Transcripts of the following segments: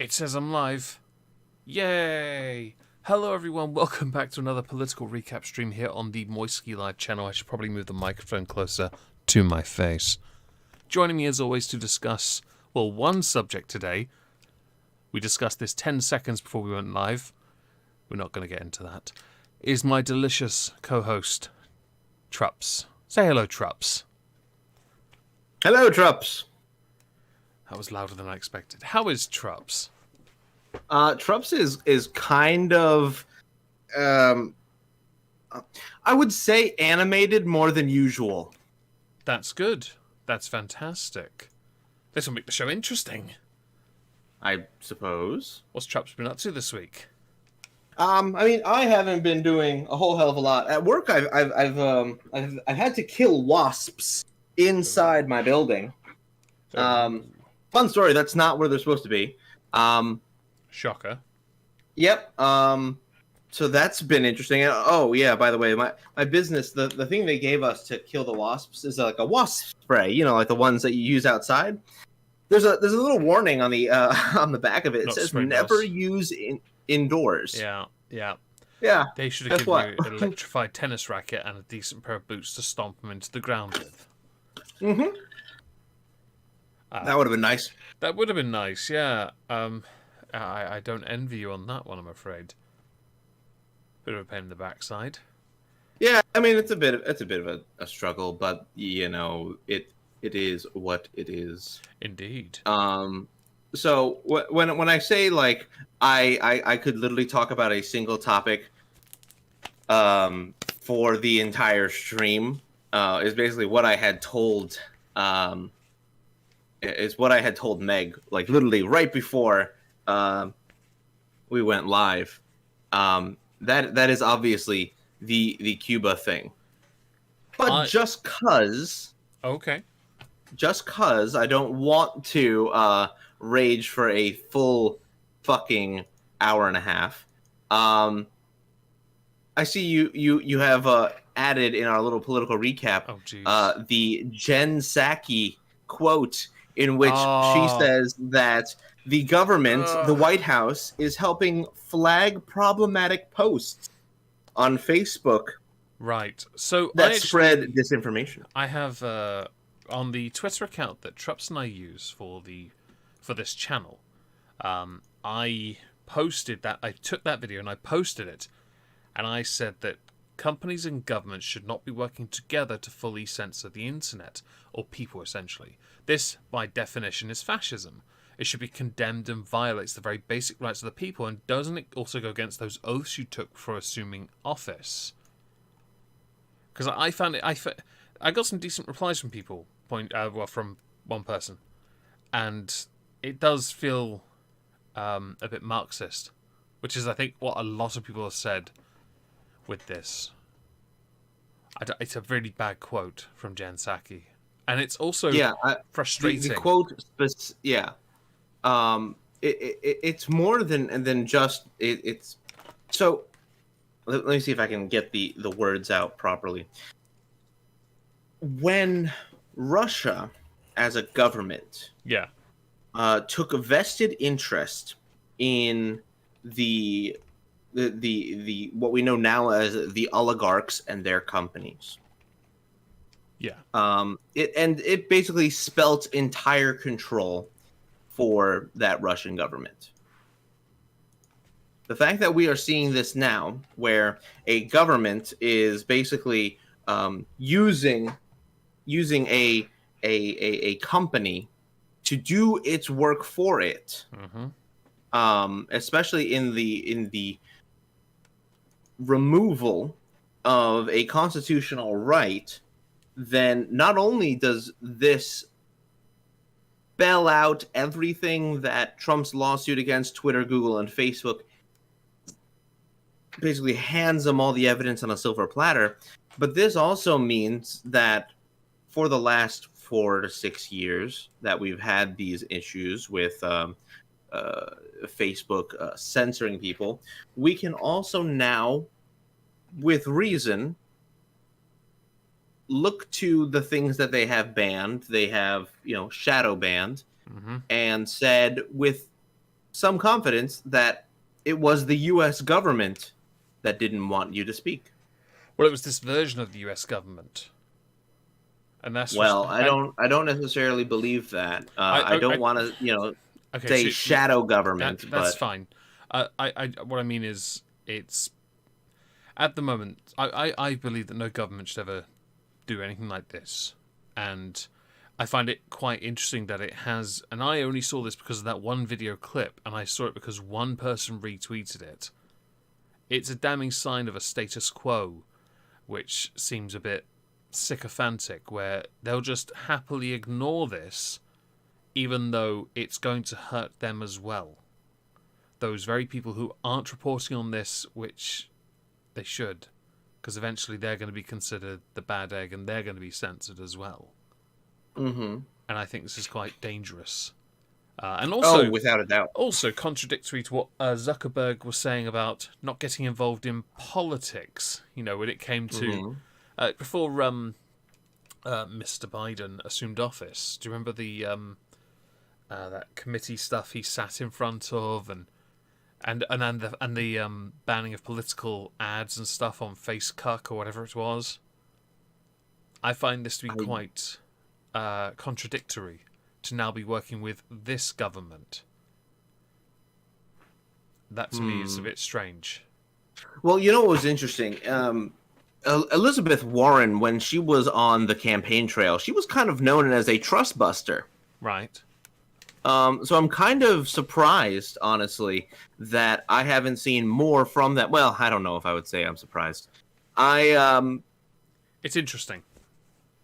It says I'm live. Yay! Hello everyone, welcome back to another political recap stream here on the Moisky Live channel. I should probably move the microphone closer to my face. Joining me as always to discuss, well, one subject today. We discussed this 10 seconds before we went live. We're not going to get into that. Is my delicious co-host, Trups. Say hello, Trups. Hello, Trups. That was louder than I expected. How is Trups? Trups is kind of, I would say animated more than usual. That's good. That's fantastic. This will make the show interesting. I suppose. What's Trups been up to this week? I mean, I haven't been doing a whole hell of a lot at work. I've had to kill wasps inside my building. Fun story. That's not where they're supposed to be. Shocker. Yep. So that's been interesting. And, oh yeah, by the way, my business, the thing they gave us to kill the wasps is like a wasp spray. You know, like the ones that you use outside. There's a little warning on the on the back of it. It says never use indoors. Yeah. They should have given you an electrified tennis racket and a decent pair of boots to stomp them into the ground with. Mm-hmm. That would have been nice. That would have been nice, yeah. I don't envy you on that one, I'm afraid. Bit of a pain in the backside. Yeah, I mean it's a bit of a struggle, but you know it is what it is. Indeed. So when I say like I could literally talk about a single topic, for the entire stream, is basically what I had told, is what I had told Meg, like literally right before, we went live. That is obviously the Cuba thing, but just cause I don't want to rage for a full fucking hour and a half. I see you have added in our little political recap the Jen Psaki quote in which she says that the government, the White House, is helping flag problematic posts on Facebook. Right. So that spread disinformation. I have on the Twitter account that Trups and I use for this channel. I posted that. I took that video and I posted it, and I said that companies and governments should not be working together to fully censor the internet, or people essentially. This, by definition, is fascism. It should be condemned and violates the very basic rights of the people, and doesn't it also go against those oaths you took for assuming office? Because I found it, I got some decent replies from people, from one person, and it does feel a bit Marxist, which is, I think, what a lot of people have said with this. It's a really bad quote from Jen Psaki, and it's also frustrating. The quote, it's more than just it's. So let me see if I can get the words out properly. When Russia, as a government, took a vested interest in the what we know now as the oligarchs and their companies. It basically spelt entire control for that Russian government. The fact that we are seeing this now, where a government is basically using a company to do its work for it, especially in the removal of a constitutional right, then not only does this spell out everything that Trump's lawsuit against Twitter, Google, and Facebook basically hands them all the evidence on a silver platter, but this also means that for the last 4 to 6 years that we've had these issues with Facebook censoring people, we can also now, with reason, look to the things that they have banned. They have, shadow banned, and said with some confidence that it was the U.S. government that didn't want you to speak. Well, it was this version of the U.S. government, and that's just. Well, I don't necessarily believe that. I don't want to, Okay, say so shadow government, that's but fine. What I mean is, it's at the moment. I believe that no government should ever do anything like this, and I find it quite interesting that it has. And I only saw this because of that one video clip, and I saw it because one person retweeted it. It's a damning sign of a status quo, which seems a bit sycophantic, where they'll just happily ignore this, even though it's going to hurt them as well. Those very people who aren't reporting on this, which they should, because eventually they're going to be considered the bad egg and they're going to be censored as well. Mm-hmm. And I think this is quite dangerous. And also, without a doubt. Also contradictory to what Zuckerberg was saying about not getting involved in politics. When it came to before Mr. Biden assumed office. Do you remember the that committee stuff he sat in front of, and the banning of political ads and stuff on FaceCuck or whatever it was? I find this to be quite contradictory to now be working with this government. That to me is a bit strange. Well, what was interesting? Elizabeth Warren, when she was on the campaign trail, she was kind of known as a trust buster. Right. So I'm kind of surprised, honestly, that I haven't seen more from that. Well, I don't know if I would say I'm surprised. It's interesting.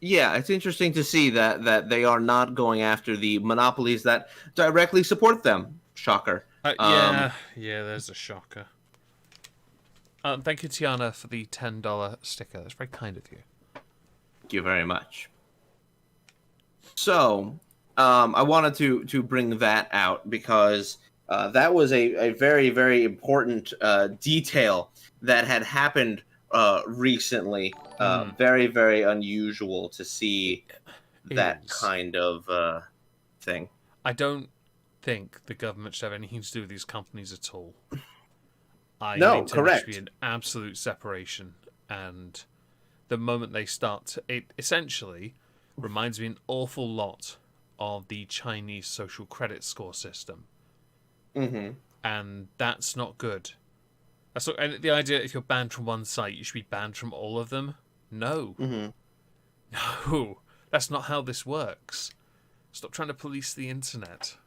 Yeah, it's interesting to see that they are not going after the monopolies that directly support them. Shocker. Yeah, there's a shocker. Thank you, Tiana, for the $10 sticker. That's very kind of you. Thank you very much. So, I wanted to bring that out because that was a very, very important detail that had happened recently. Very, very unusual to see that kind of thing. I don't think the government should have anything to do with these companies at all. No, correct. There should be an absolute separation, and the moment they start, it essentially reminds me an awful lot of the Chinese social credit score system. Mm-hmm. And that's not good. And the idea, if you're banned from one site, you should be banned from all of them. No. Mm-hmm. No, that's not how this works. Stop trying to police the internet.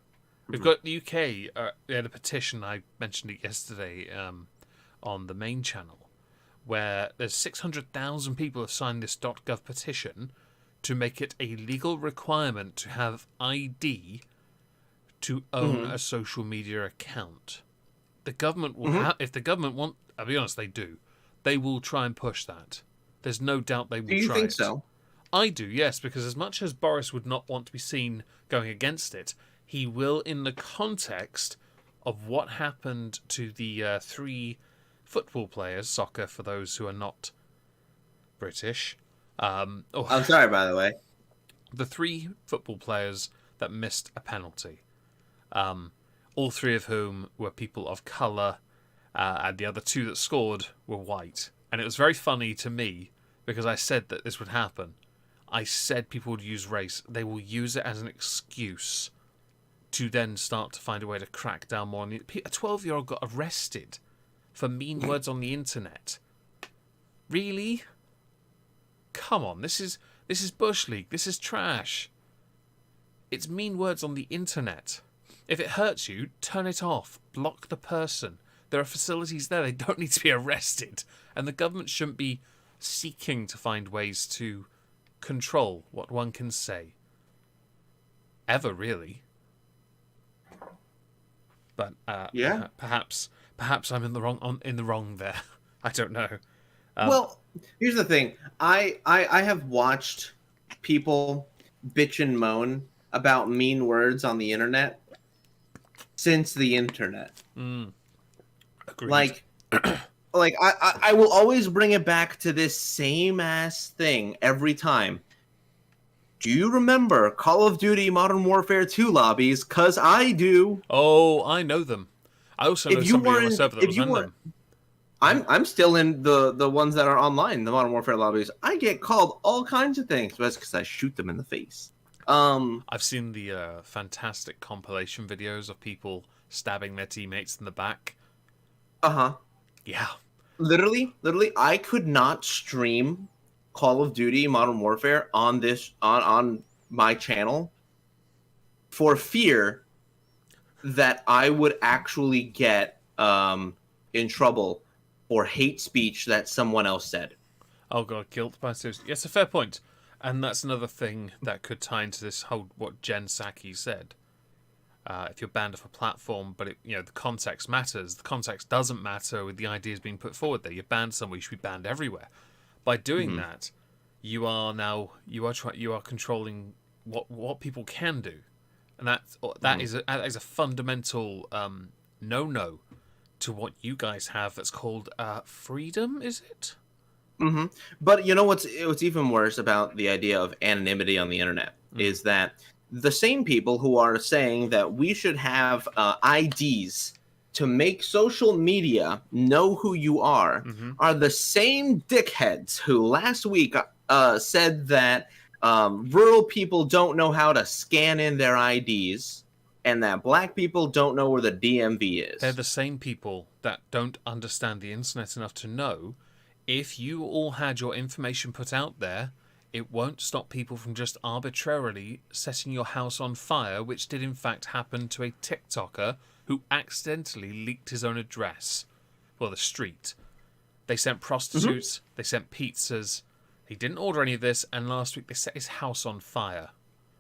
We've got the UK. They had a petition. I mentioned it yesterday on the main channel, where there's 600,000 people have signed this .gov petition to make it a legal requirement to have ID to own a social media account. The government will if the government want, I'll be honest, they do. They will try and push that. There's no doubt they will try it. Do you think so? I do, yes, because as much as Boris would not want to be seen going against it, he will in the context of what happened to the 3 football players, soccer for those who are not British. I'm sorry, by the way. The 3 football players that missed a penalty. All 3 of whom were people of colour, and the other 2 that scored were white. And it was very funny to me, because I said that this would happen. I said people would use race. They will use it as an excuse to then start to find a way to crack down more on it. A 12-year-old got arrested for mean words on the internet. Really? Come on, this is Bush League. This is trash. It's mean words on the internet. If it hurts you, turn it off. Block the person. There are facilities there. They don't need to be arrested. And the government shouldn't be seeking to find ways to control what one can say. Ever, really. But yeah, perhaps I'm in the wrong there. I don't know. Well, here's the thing. I have watched people bitch and moan about mean words on the internet since the internet. Agreed. Like I will always bring it back to this same ass thing every time. Do you remember Call of Duty Modern Warfare 2 lobbies? 'Cause I do. Oh, I know them. I also know somebody on my server that was in them. I'm still in the ones that are online, the Modern Warfare lobbies. I get called all kinds of things, but that's because I shoot them in the face. I've seen the fantastic compilation videos of people stabbing their teammates in the back. Yeah. Literally, I could not stream Call of Duty Modern Warfare on on my channel for fear that I would actually get in trouble for hate speech that someone else said. Oh god, guilt by association. Yes, a fair point. And that's another thing that could tie into this whole what Jen Psaki said. If you're banned off a platform, but the context matters. The context doesn't matter with the ideas being put forward there. You're banned somewhere, you should be banned everywhere. By doing that, you are controlling what people can do, and that is a fundamental no to what you guys have. That's called freedom. Is it? But you know what's even worse about the idea of anonymity on the internet is that the same people who are saying that we should have IDs to make social media know who you are the same dickheads who last week said that rural people don't know how to scan in their IDs and that black people don't know where the DMV is. They're the same people that don't understand the internet enough to know if you all had your information put out there, it won't stop people from just arbitrarily setting your house on fire, which did in fact happen to a TikToker who accidentally leaked his own address. Well, the street. They sent prostitutes, they sent pizzas. He didn't order any of this, and last week they set his house on fire.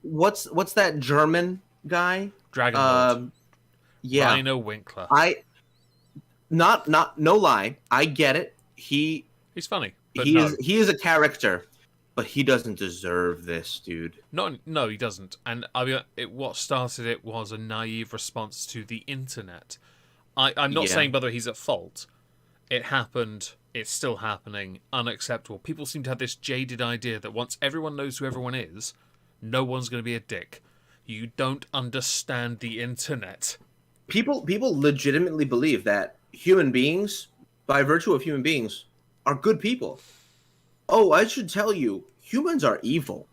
What's that German guy? Dragon Lord. Yeah. Rhino Winkler. No lie. I get it. He's funny. He is a character, but he doesn't deserve this, dude. No, he doesn't. And I mean, what started it was a naive response to the internet. I'm not saying, by the way, he's at fault. It happened. It's still happening. Unacceptable. People seem to have this jaded idea that once everyone knows who everyone is, no one's going to be a dick. You don't understand the internet. People legitimately believe that human beings, by virtue of human beings, are good people. Oh, I should tell you, humans are evil.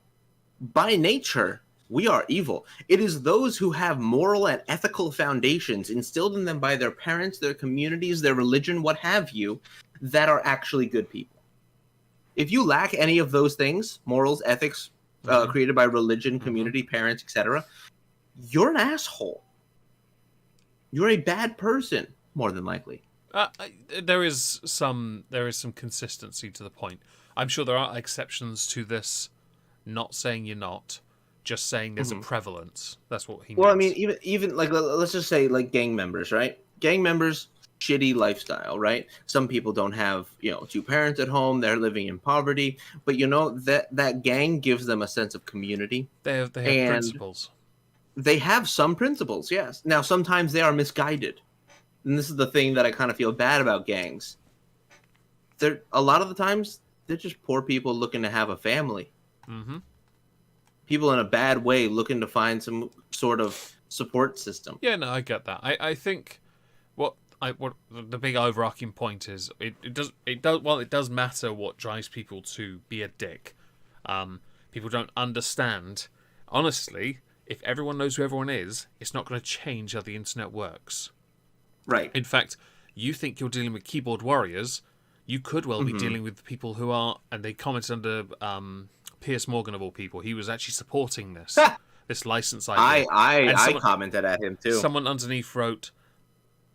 By nature, we are evil. It is those who have moral and ethical foundations instilled in them by their parents, their communities, their religion, what have you, that are actually good people. If you lack any of those things, morals, ethics, created by religion, community, parents, etc., you're an asshole. You're a bad person, more than likely. There is some consistency to the point. I'm sure there are exceptions to this. Not saying you're not, just saying there's a prevalence. That's what he means. Well, I mean, even like, let's just say like gang members, right? Gang members, shitty lifestyle, right? Some people don't have, two parents at home. They're living in poverty, but that gang gives them a sense of community. They have principles. They have some principles, yes. Now, sometimes they are misguided. And this is the thing that I kind of feel bad about gangs. A lot of the times, they're just poor people looking to have a family. People in a bad way looking to find some sort of support system. Yeah, no, I get that. I think what the big overarching point is, it does matter what drives people to be a dick. People don't understand. Honestly, if everyone knows who everyone is, it's not going to change how the internet works. Right. In fact, you think you're dealing with keyboard warriors. You could well be dealing with people who are, and they commented under Piers Morgan of all people. He was actually supporting this license idea. I commented at him too. Someone underneath wrote,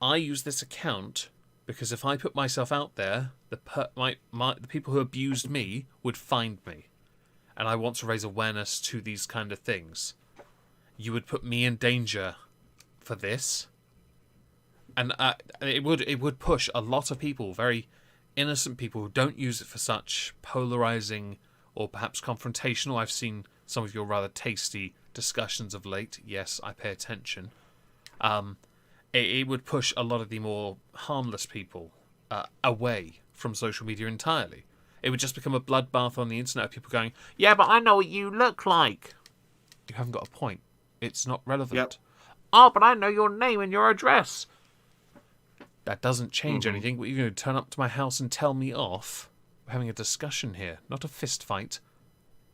"I use this account because if I put myself out there, the people who abused me would find me, and I want to raise awareness to these kind of things. You would put me in danger for this." And it would push a lot of people, very innocent people who don't use it for such polarizing or perhaps confrontational. I've seen some of your rather tasty discussions of late. Yes, I pay attention. It would push a lot of the more harmless people away from social media entirely. it would just become a bloodbath on the internet of people going, yeah, but I know what you look like. You haven't got a point. It's not relevant. Yep. Oh, but I know your name and your address. That doesn't change anything. You're going to turn up to my house and tell me off. We're having a discussion here, not a fist fight.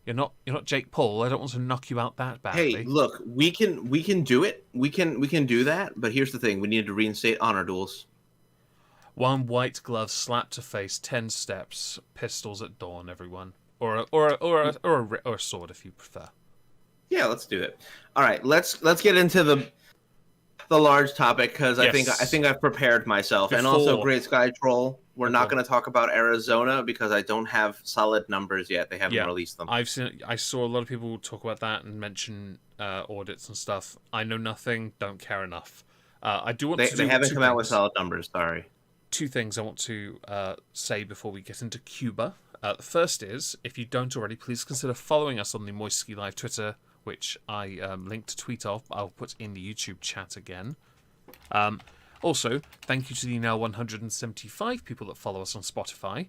You're not Jake Paul. I don't want to knock you out that badly. Hey, look, we can do it. We can do that. But here's the thing: we need to reinstate honor duels. 1 white glove slap to face, 10 steps, pistols at dawn. Everyone, or a sword if you prefer. Yeah, let's do it. All right, let's get into the large topic because I think I've prepared myself. And also, Great Sky Troll. We're not going to talk about Arizona because I don't have solid numbers yet. They haven't released them. I saw a lot of people talk about that and mention audits and stuff. I know nothing. Don't care enough. I do want to. They haven't come out with solid numbers. Sorry. 2 things I want to say before we get into Cuba. The first is, if you don't already, please consider following us on the Moisky Live Twitter, which I linked to tweet off. I'll put in the YouTube chat again. Also, thank you to the now 175 people that follow us on Spotify.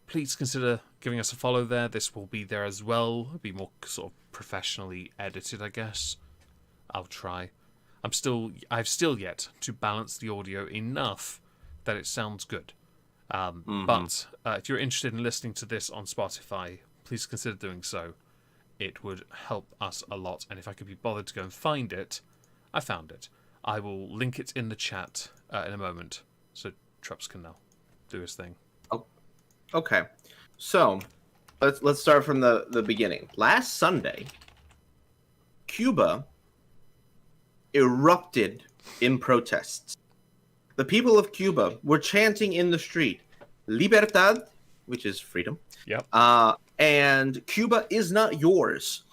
Please consider giving us a follow there. This will be there as well. It'll be more sort of professionally edited, I guess. I'll try. I've still yet to balance the audio enough that it sounds good. But if you're interested in listening to this on Spotify, please consider doing so. It would help us a lot. And if I could be bothered to go and find it, I found it. I will link it in the chat in a moment, so Trups can now do his thing. Oh, okay. So let's start from the beginning. Last Sunday, Cuba erupted in protests. The people of Cuba were chanting in the street, "Libertad," which is freedom. Yep. And "Cuba is not yours."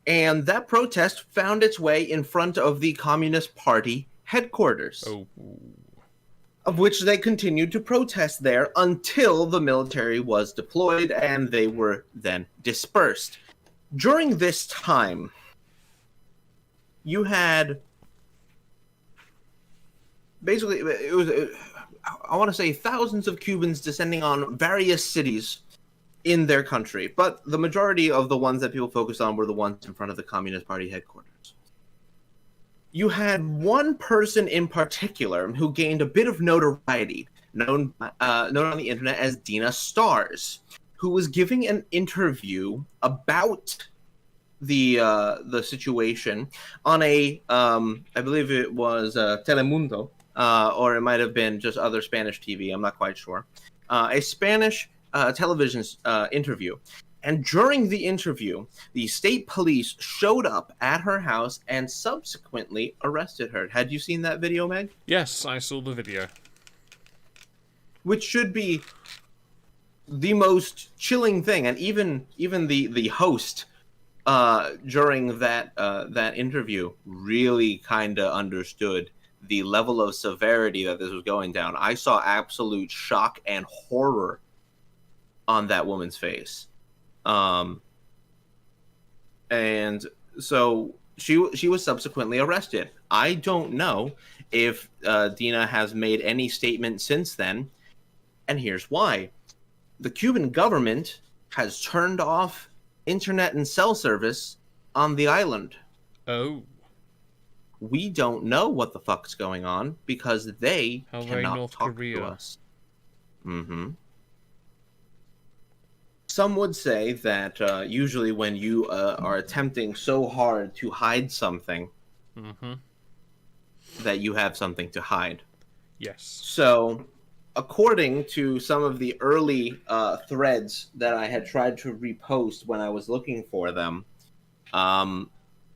And that protest found its way in front of the Communist Party headquarters, of which they continued to protest there until the military was deployed and they were then dispersed. During this time, you had basically, I want to say thousands of Cubans descending on various cities in their country, but the majority of the ones that people focused on were the ones in front of the Communist Party headquarters. You had one person in particular who gained a bit of notoriety, known on the internet as Dina Stars, who was giving an interview about the situation on a I believe it was Telemundo, or it might have been just other Spanish TV. I'm not quite sure. A Spanish television interview. And during the interview, the state police showed up at her house and subsequently arrested her. Had you seen that video, Meg? Yes, I saw the video. Which should be the most chilling thing. And even the host during that interview really kind of understood the level of severity that this was going down. I saw absolute shock and horror on that woman's face. And so she was subsequently arrested. I don't know if Dina has made any statement since then, and here's why. The Cuban government has turned off internet and cell service on the island. Oh. We don't know what the fuck's going on because they cannot North talk Korea. to us. Mm-hmm. Some would say that usually when you are attempting so hard to hide something, that you have something to hide. Yes. So, according to some of the early threads that I had tried to repost when I was looking for them,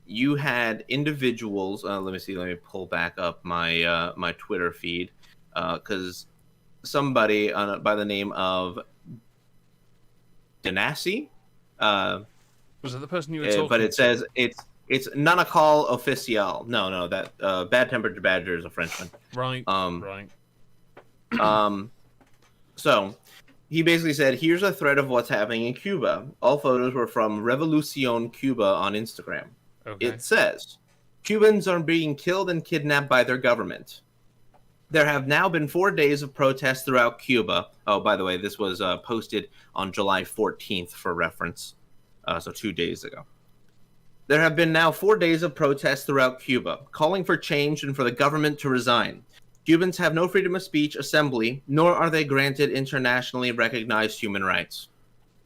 you had individuals. Let me see. Let me pull back up my my Twitter feed because somebody by the name of Denasi. Was it the person you were talking to? But it says it's Nanakal Official. No, that Bad Tempered Badger is a Frenchman. Right. Right. So he basically said, "Here's a thread of what's happening in Cuba. All photos were from Revolucion Cuba on Instagram. Okay. It says Cubans are being killed and kidnapped by their government. There have now been 4 days of protests throughout Cuba. Oh, by the way, this was posted on July 14th for reference, so 2 days ago. There have been now 4 days of protests throughout Cuba, calling for change and for the government to resign. Cubans have no freedom of speech, assembly, nor are they granted internationally recognized human rights.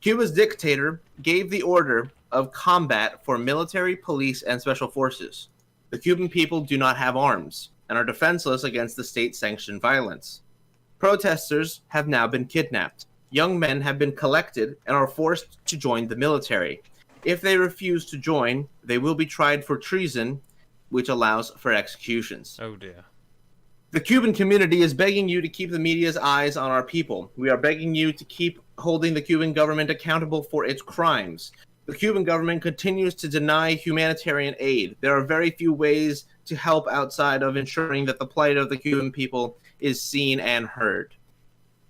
Cuba's dictator gave the order of combat for military, police, and special forces. The Cuban people do not have arms and are defenseless against the state-sanctioned violence. Protesters have now been kidnapped. Young men have been collected and are forced to join the military. If they refuse to join, they will be tried for treason, which allows for executions. Oh dear. The Cuban community is begging you to keep the media's eyes on our people. We are begging you to keep holding the Cuban government accountable for its crimes. The Cuban government continues to deny humanitarian aid. There are very few ways to help outside of ensuring that the plight of the Cuban people is seen and heard.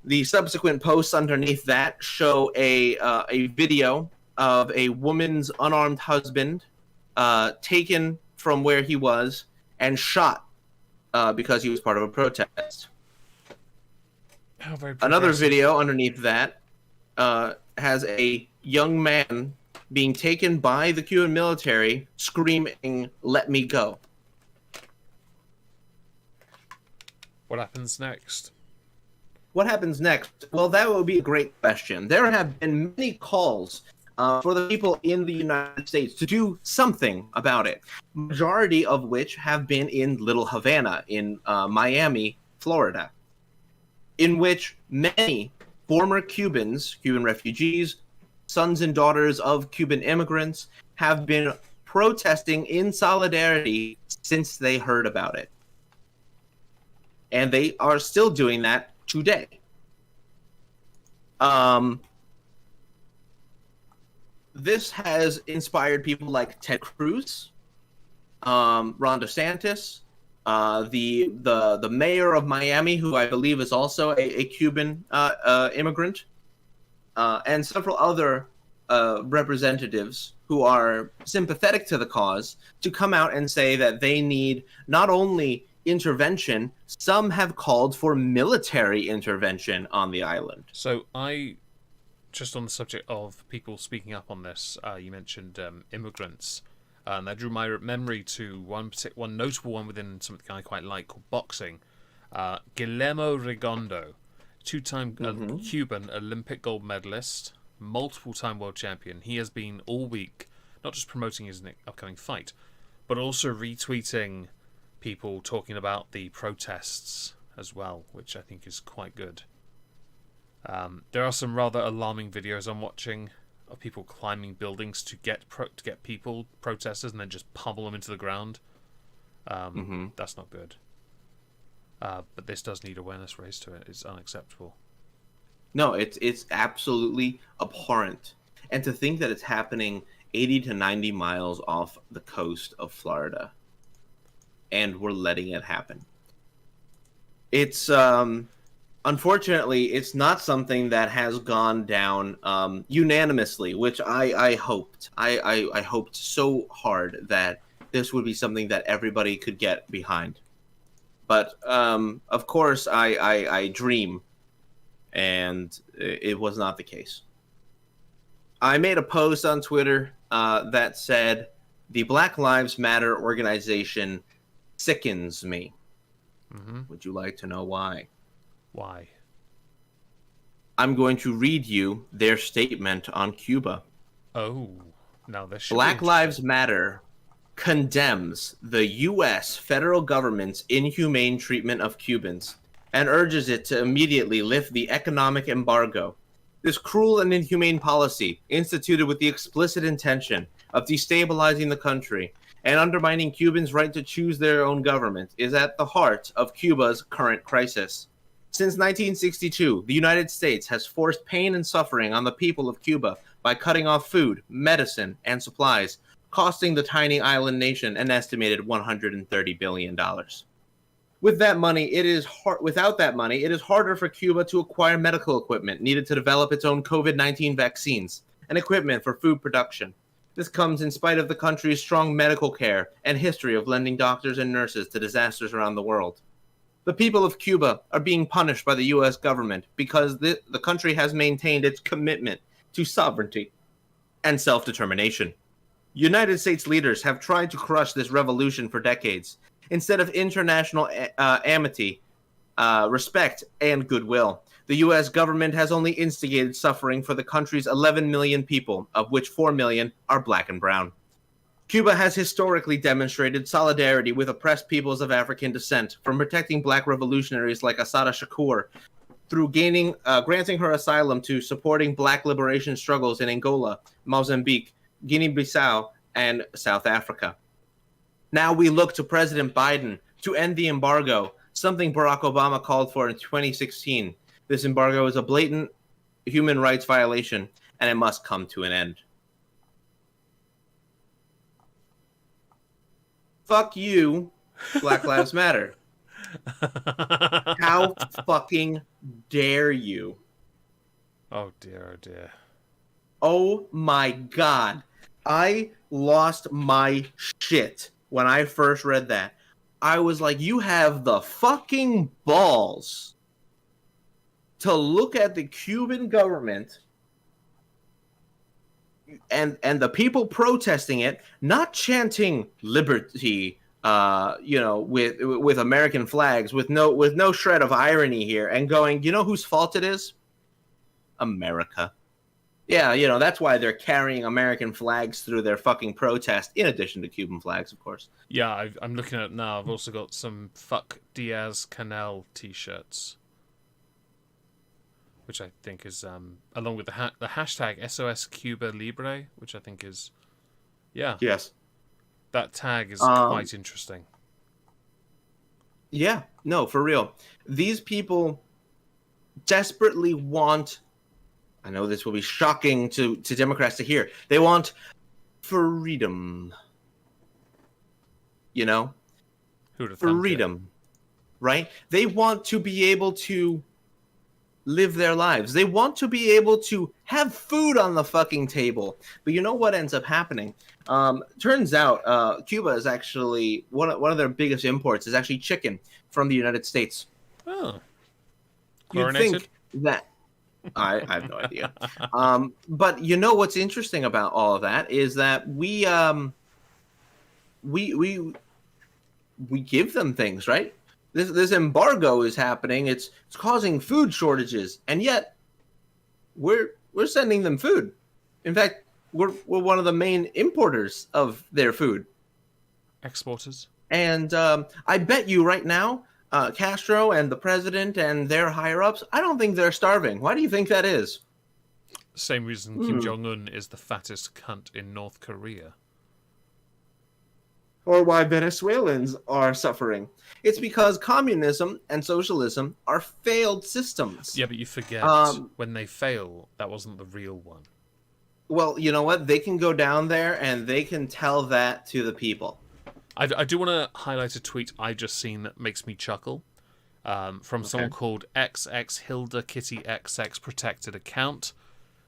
The subsequent posts underneath that show a video of a woman's unarmed husband taken from where he was and shot because he was part of a protest. How very Another video underneath that has a young man being taken by the Cuban military screaming, "Let me go." What happens next? What happens next? Well, that would be a great question. There have been many calls for the people in the United States to do something about it, majority of which have been in Little Havana, in Miami, Florida, in which many former Cubans, Cuban refugees, sons and daughters of Cuban immigrants, have been protesting in solidarity since they heard about it. And they are still doing that today. This has inspired people like Ted Cruz, Ron DeSantis, the mayor of Miami, who I believe is also a Cuban immigrant, and several other representatives who are sympathetic to the cause to come out and say that they need not only intervention, some have called for military intervention on the island. So just on the subject of people speaking up on this, you mentioned immigrants. And that drew my memory to one notable one within something I quite like called boxing. Guillermo Rigondeaux, two-time Cuban Olympic gold medalist, multiple-time world champion. He has been all week not just promoting his upcoming fight, but also retweeting people talking about the protests as well, which I think is quite good. There are some rather alarming videos I'm watching of people climbing buildings to get people, protesters, and then just pummel them into the ground. That's not good. But this does need awareness raised to it. It's unacceptable. No, it's absolutely abhorrent. And to think that it's happening 80 to 90 miles off the coast of Florida, and we're letting it happen. It's unfortunately, it's not something that has gone down unanimously, which I hoped. I hoped so hard that this would be something that everybody could get behind. But of course, I dream, and it was not the case. I made a post on Twitter that said, "The Black Lives Matter organization sickens me." Would you like to know why? Why? I'm going to read you their statement on Cuba. Oh, now this should Black Lives Matter condemns the U.S. federal government's inhumane treatment of Cubans and urges it to immediately lift the economic embargo. This cruel and inhumane policy, instituted with the explicit intention of destabilizing the country and undermining Cubans' right to choose their own government, is at the heart of Cuba's current crisis. Since 1962, the United States has forced pain and suffering on the people of Cuba by cutting off food, medicine, and supplies, costing the tiny island nation an estimated $130 billion. Without that money, it is harder for Cuba to acquire medical equipment needed to develop its own COVID-19 vaccines and equipment for food production. This comes in spite of the country's strong medical care and history of lending doctors and nurses to disasters around the world. The people of Cuba are being punished by the U.S. government because the country has maintained its commitment to sovereignty and self-determination. United States leaders have tried to crush this revolution for decades. Instead of international amity, respect, and goodwill, the U.S. government has only instigated suffering for the country's 11 million people, of which 4 million are black and brown. Cuba has historically demonstrated solidarity with oppressed peoples of African descent, from protecting black revolutionaries like Assata Shakur, through granting her asylum, to supporting black liberation struggles in Angola, Mozambique, Guinea-Bissau, and South Africa. Now we look to President Biden to end the embargo, something Barack Obama called for in 2016. This embargo is a blatant human rights violation, and it must come to an end. Fuck you, Black Lives Matter. How fucking dare you? Oh dear, oh dear. Oh my god. I lost my shit when I first read that. I was like, you have the fucking balls to look at the Cuban government and the people protesting it, not chanting liberty, with American flags, with no shred of irony here, and going, you know whose fault it is? America. Yeah, that's why they're carrying American flags through their fucking protest, in addition to Cuban flags, of course. Yeah, I'm looking at it now. I've also got some Fuck Diaz-Canel t-shirts, which I think is, along with the hashtag SOS Cuba Libre, which I think is, yeah. Yes. That tag is quite interesting. Yeah, no, for real. These people desperately want, I know this will be shocking to Democrats to hear, they want freedom. You know? Who'd have thunk freedom. it? Right? They want to be able to live their lives. They want to be able to have food on the fucking table. But you know what ends up happening? Turns out Cuba is actually one of their biggest imports is actually chicken from the United States. Oh. You'd think that I have no idea. But you know what's interesting about all of that is that we give them things, right? This embargo is happening. It's causing food shortages, and yet we're sending them food. In fact, we're one of the main importers of their food. Exporters. And I bet you right now, Castro and the president and their higher-ups, I don't think they're starving. Why do you think that is? Same reason Kim Jong-un is the fattest cunt in North Korea. Or why Venezuelans are suffering. It's because communism and socialism are failed systems. Yeah, but you forget, when they fail, that wasn't the real one. Well, you know what? They can go down there and they can tell that to the people. I do want to highlight a tweet I just seen that makes me chuckle. From someone called XX Hilda Kitty XX Protected Account.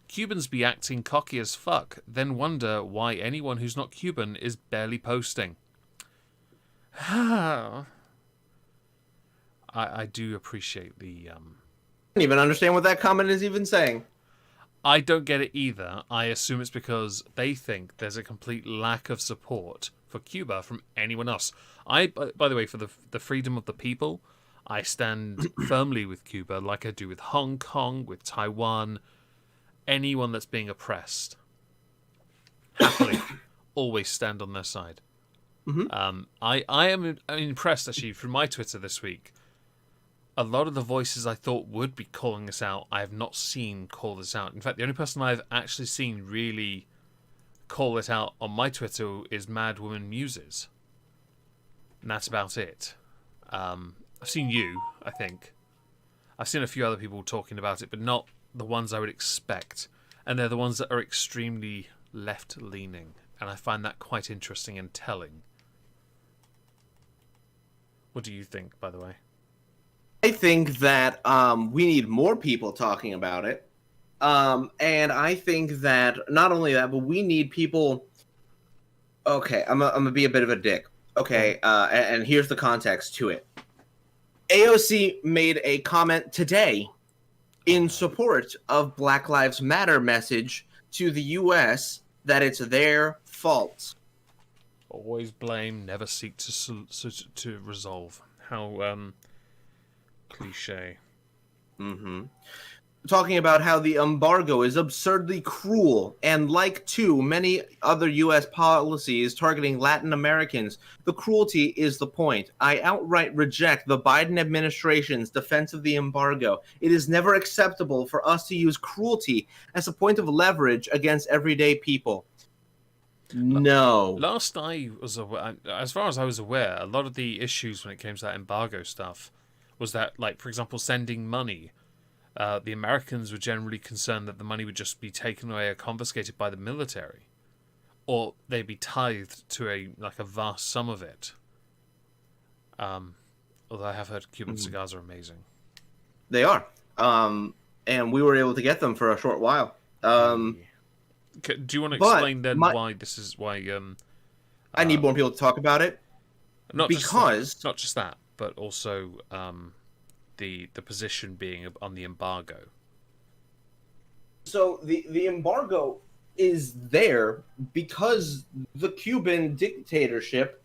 Cubans be acting cocky as fuck, then wonder why anyone who's not Cuban is barely posting. I do appreciate the... I don't even understand what that comment is even saying. I don't get it either. I assume it's because they think there's a complete lack of support for Cuba from anyone else. By the way, for the freedom of the people, I stand firmly with Cuba, like I do with Hong Kong, with Taiwan, anyone that's being oppressed. Happily, always stand on their side. Mm-hmm. I am impressed, actually, from my Twitter this week. A lot of the voices I thought would be calling this out, I have not seen call this out. In fact, the only person I've actually seen really call it out on my Twitter is Mad Woman Muses. And that's about it. I've seen you, I think. I've seen a few other people talking about it, but not the ones I would expect. And they're the ones that are extremely left-leaning. And I find that quite interesting and telling. What do you think, by the way? I think that we need more people talking about it. And I think that not only that, but we need people... Okay, I'm going to be a bit of a dick. Okay, and here's the context to it. AOC made a comment today in support of Black Lives Matter message to the U.S. that it's their fault. Always blame, never seek to resolve. How cliche. Mm-hmm. Talking about how the embargo is absurdly cruel and, like too many other U.S. policies targeting Latin Americans, the cruelty is the point. I outright reject the Biden administration's defense of the embargo. It is never acceptable for us to use cruelty as a point of leverage against everyday people. No. Last I was aware, as far as I was aware, a lot of the issues when it came to that embargo stuff was that, like, for example, sending money. The Americans were generally concerned that the money would just be taken away or confiscated by the military, or they'd be tithed to a vast sum of it. Although I have heard Cuban cigars are amazing. They are, and we were able to get them for a short while. Do you want to explain then why this is why? I need more people to talk about it. Not just that, but also the position being on the embargo. So the embargo is there because the Cuban dictatorship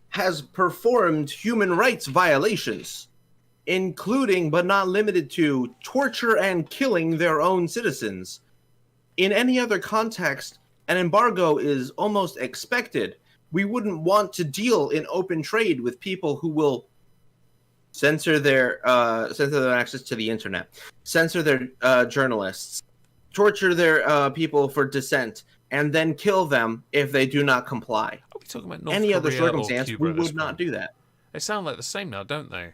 has performed human rights violations, including but not limited to torture and killing their own citizens. In any other context, an embargo is almost expected. We wouldn't want to deal in open trade with people who will censor their access to the internet, censor their journalists, torture their people for dissent, and then kill them if they do not comply. Are we talking about North Any Korea other circumstance, Cuba we would not do that. They sound like the same now, don't they?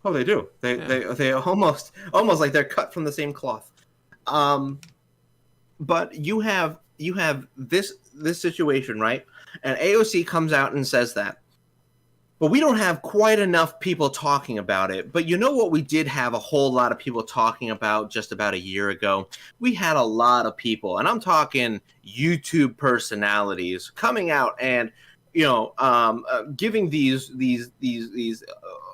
Oh, they do. They almost like they're cut from the same cloth. But you have this situation, right? And AOC comes out and says that. But we don't have quite enough people talking about it. But you know what we did have a whole lot of people talking about just about a year ago? We had a lot of people, and I'm talking YouTube personalities coming out and, giving these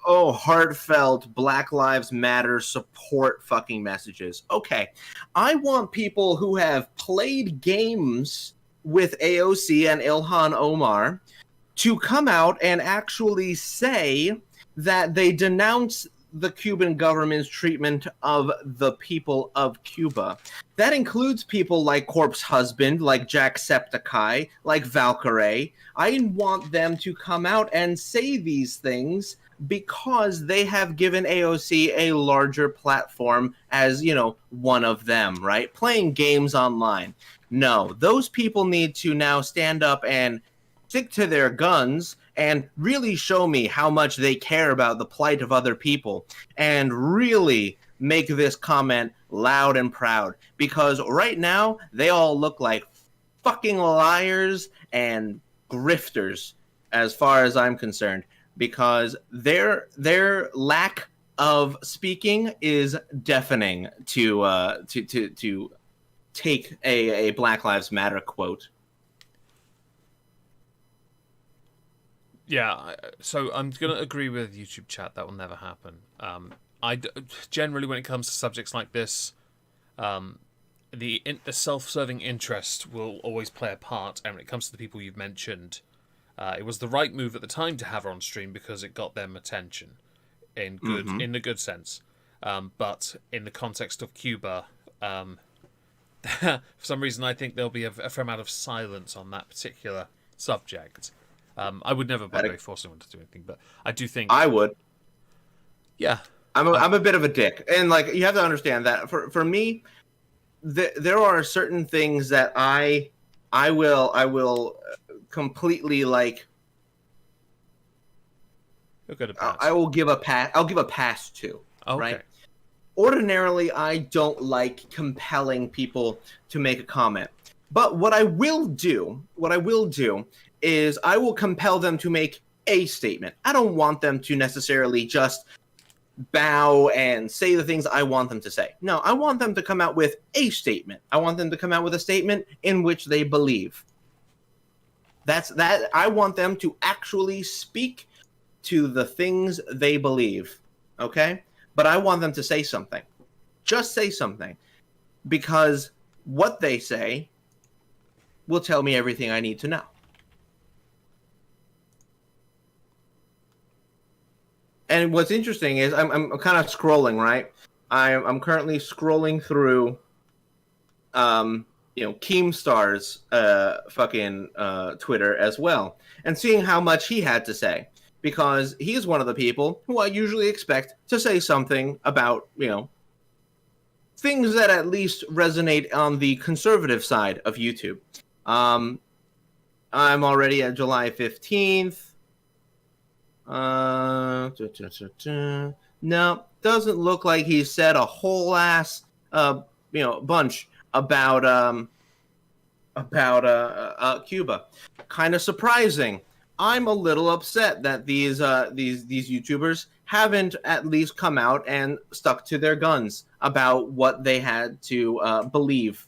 heartfelt Black Lives Matter support fucking messages. Okay, I want people who have played games with AOC and Ilhan Omar to come out and actually say that they denounce the Cuban government's treatment of the people of Cuba. That includes people like Corpse Husband, like Jacksepticeye, like Valkyrie. I want them to come out and say these things because they have given AOC a larger platform as, one of them, right? Playing games online. No, those people need to now stand up and stick to their guns and really show me how much they care about the plight of other people and really make this comment loud and proud, because right now they all look like fucking liars and grifters as far as I'm concerned, because their lack of speaking is deafening to take a Black Lives Matter quote. Yeah, so I'm going to agree with YouTube chat. That will never happen. Generally, when it comes to subjects like this, the self-serving interest will always play a part. And when it comes to the people you've mentioned, it was the right move at the time to have her on stream because it got them attention in the good sense. But in the context of Cuba, for some reason, I think there'll be a fair amount of silence on that particular subject. I would never, by the way, force anyone to do anything, but I do think I would. Yeah, I'm a bit of a dick, and you have to understand that for me, there are certain things that I will completely I will give a pass. I'll give a pass to. Okay. Right. Ordinarily, I don't like compelling people to make a comment, but what I will do is I will compel them to make a statement. I don't want them to necessarily just bow and say the things I want them to say. No, I want them to come out with a statement. I want them to come out with a statement in which they believe. I want them to actually speak to the things they believe, okay? But I want them to say something. Just say something. Because what they say will tell me everything I need to know. And what's interesting is I'm kind of scrolling, right? I'm currently scrolling through Keemstar's Twitter as well, and seeing how much he had to say, because he's one of the people who I usually expect to say something about, things that at least resonate on the conservative side of YouTube. I'm already at July 15th. No, doesn't look like he said a whole ass bunch about Cuba. Kind of surprising. I'm a little upset that these YouTubers haven't at least come out and stuck to their guns about what they had to believe.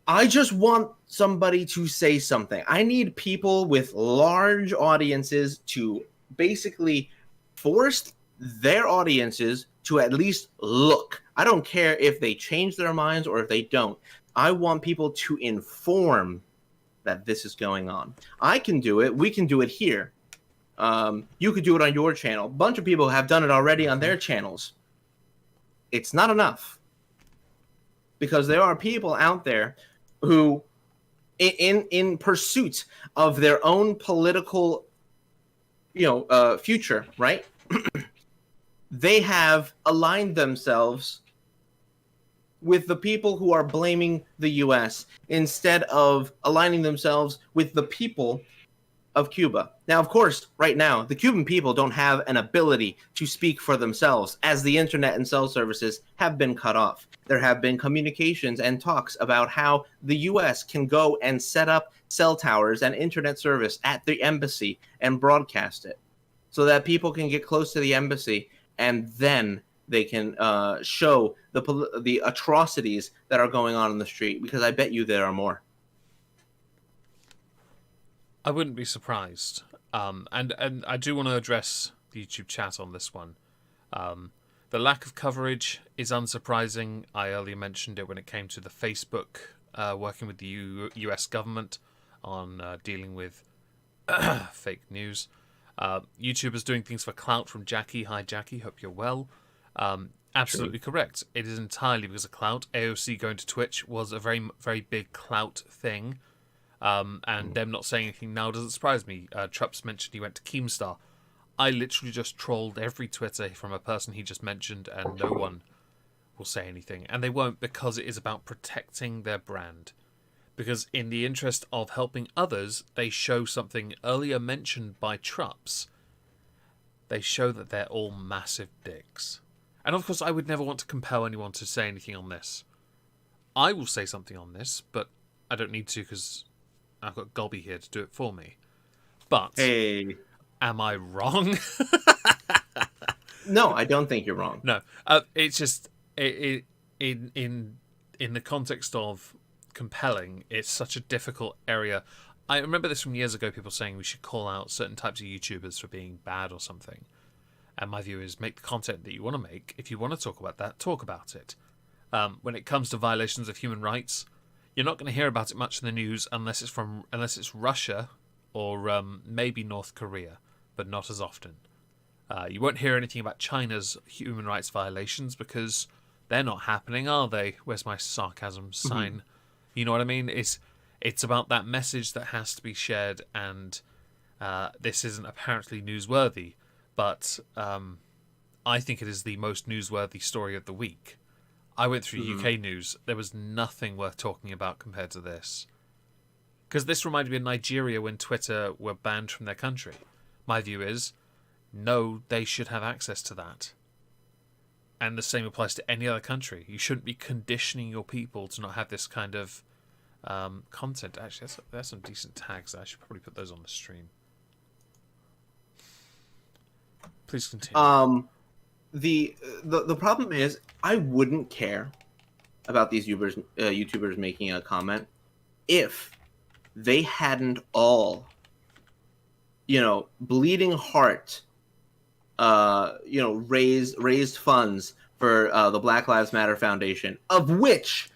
I just want somebody to say something. I need people with large audiences to basically force their audiences to at least look. I don't care if they change their minds or if they don't. I want people to inform that this is going on. I can do it. We can do it here. You could do it on your channel. A bunch of people have done it already on their channels. It's not enough. Because there are people out there who, in pursuit of their own political, future, right? They have aligned themselves with the people who are blaming the U.S. instead of aligning themselves with the people of Cuba. Now, of course, right now, the Cuban people don't have an ability to speak for themselves, as the internet and cell services have been cut off. There have been communications and talks about how the U.S. can go and set up cell towers and internet service at the embassy and broadcast it so that people can get close to the embassy, and then they can show the atrocities that are going on in the street, because I bet you there are more. I wouldn't be surprised. And I do want to address the YouTube chat on this one. The lack of coverage is unsurprising. I earlier mentioned it when it came to the Facebook working with the US government on dealing with fake news. YouTubers doing things for clout from Jackie. Hi, Jackie. Hope you're well. Absolutely correct. It is entirely because of clout. AOC going to Twitch was a very, very big clout thing. And them not saying anything now doesn't surprise me. Trups mentioned he went to Keemstar. I literally just trolled every Twitter from a person he just mentioned, and no one will say anything. And they won't, because it is about protecting their brand. Because in the interest of helping others, they show something earlier mentioned by Trups. They show that they're all massive dicks. And of course, I would never want to compel anyone to say anything on this. I will say something on this, but I don't need to because I've got Gobby here to do it for me. But hey, am I wrong? No, I don't think you're wrong. No, it's just in the context of compelling, it's such a difficult area. I remember this from years ago, people saying we should call out certain types of YouTubers for being bad or something. And my view is, make the content that you want to make. If you want to talk about that, talk about it. When it comes to violations of human rights, you're not going to hear about it much in the news unless it's Russia or maybe North Korea, but not as often. You won't hear anything about China's human rights violations because they're not happening, are they? Where's my sarcasm sign? Mm-hmm. You know what I mean? It's about that message that has to be shared, and this isn't apparently newsworthy, but I think it is the most newsworthy story of the week. I went through UK news. There was nothing worth talking about compared to this. Because this reminded me of Nigeria when Twitter were banned from their country. My view is, no, they should have access to that. And the same applies to any other country. You shouldn't be conditioning your people to not have this kind of content. Actually, there's some decent tags. I should probably put those on the stream. Please continue. The problem is, I wouldn't care about these YouTubers making a comment if they hadn't all bleeding heart, raised funds for the Black Lives Matter Foundation, of which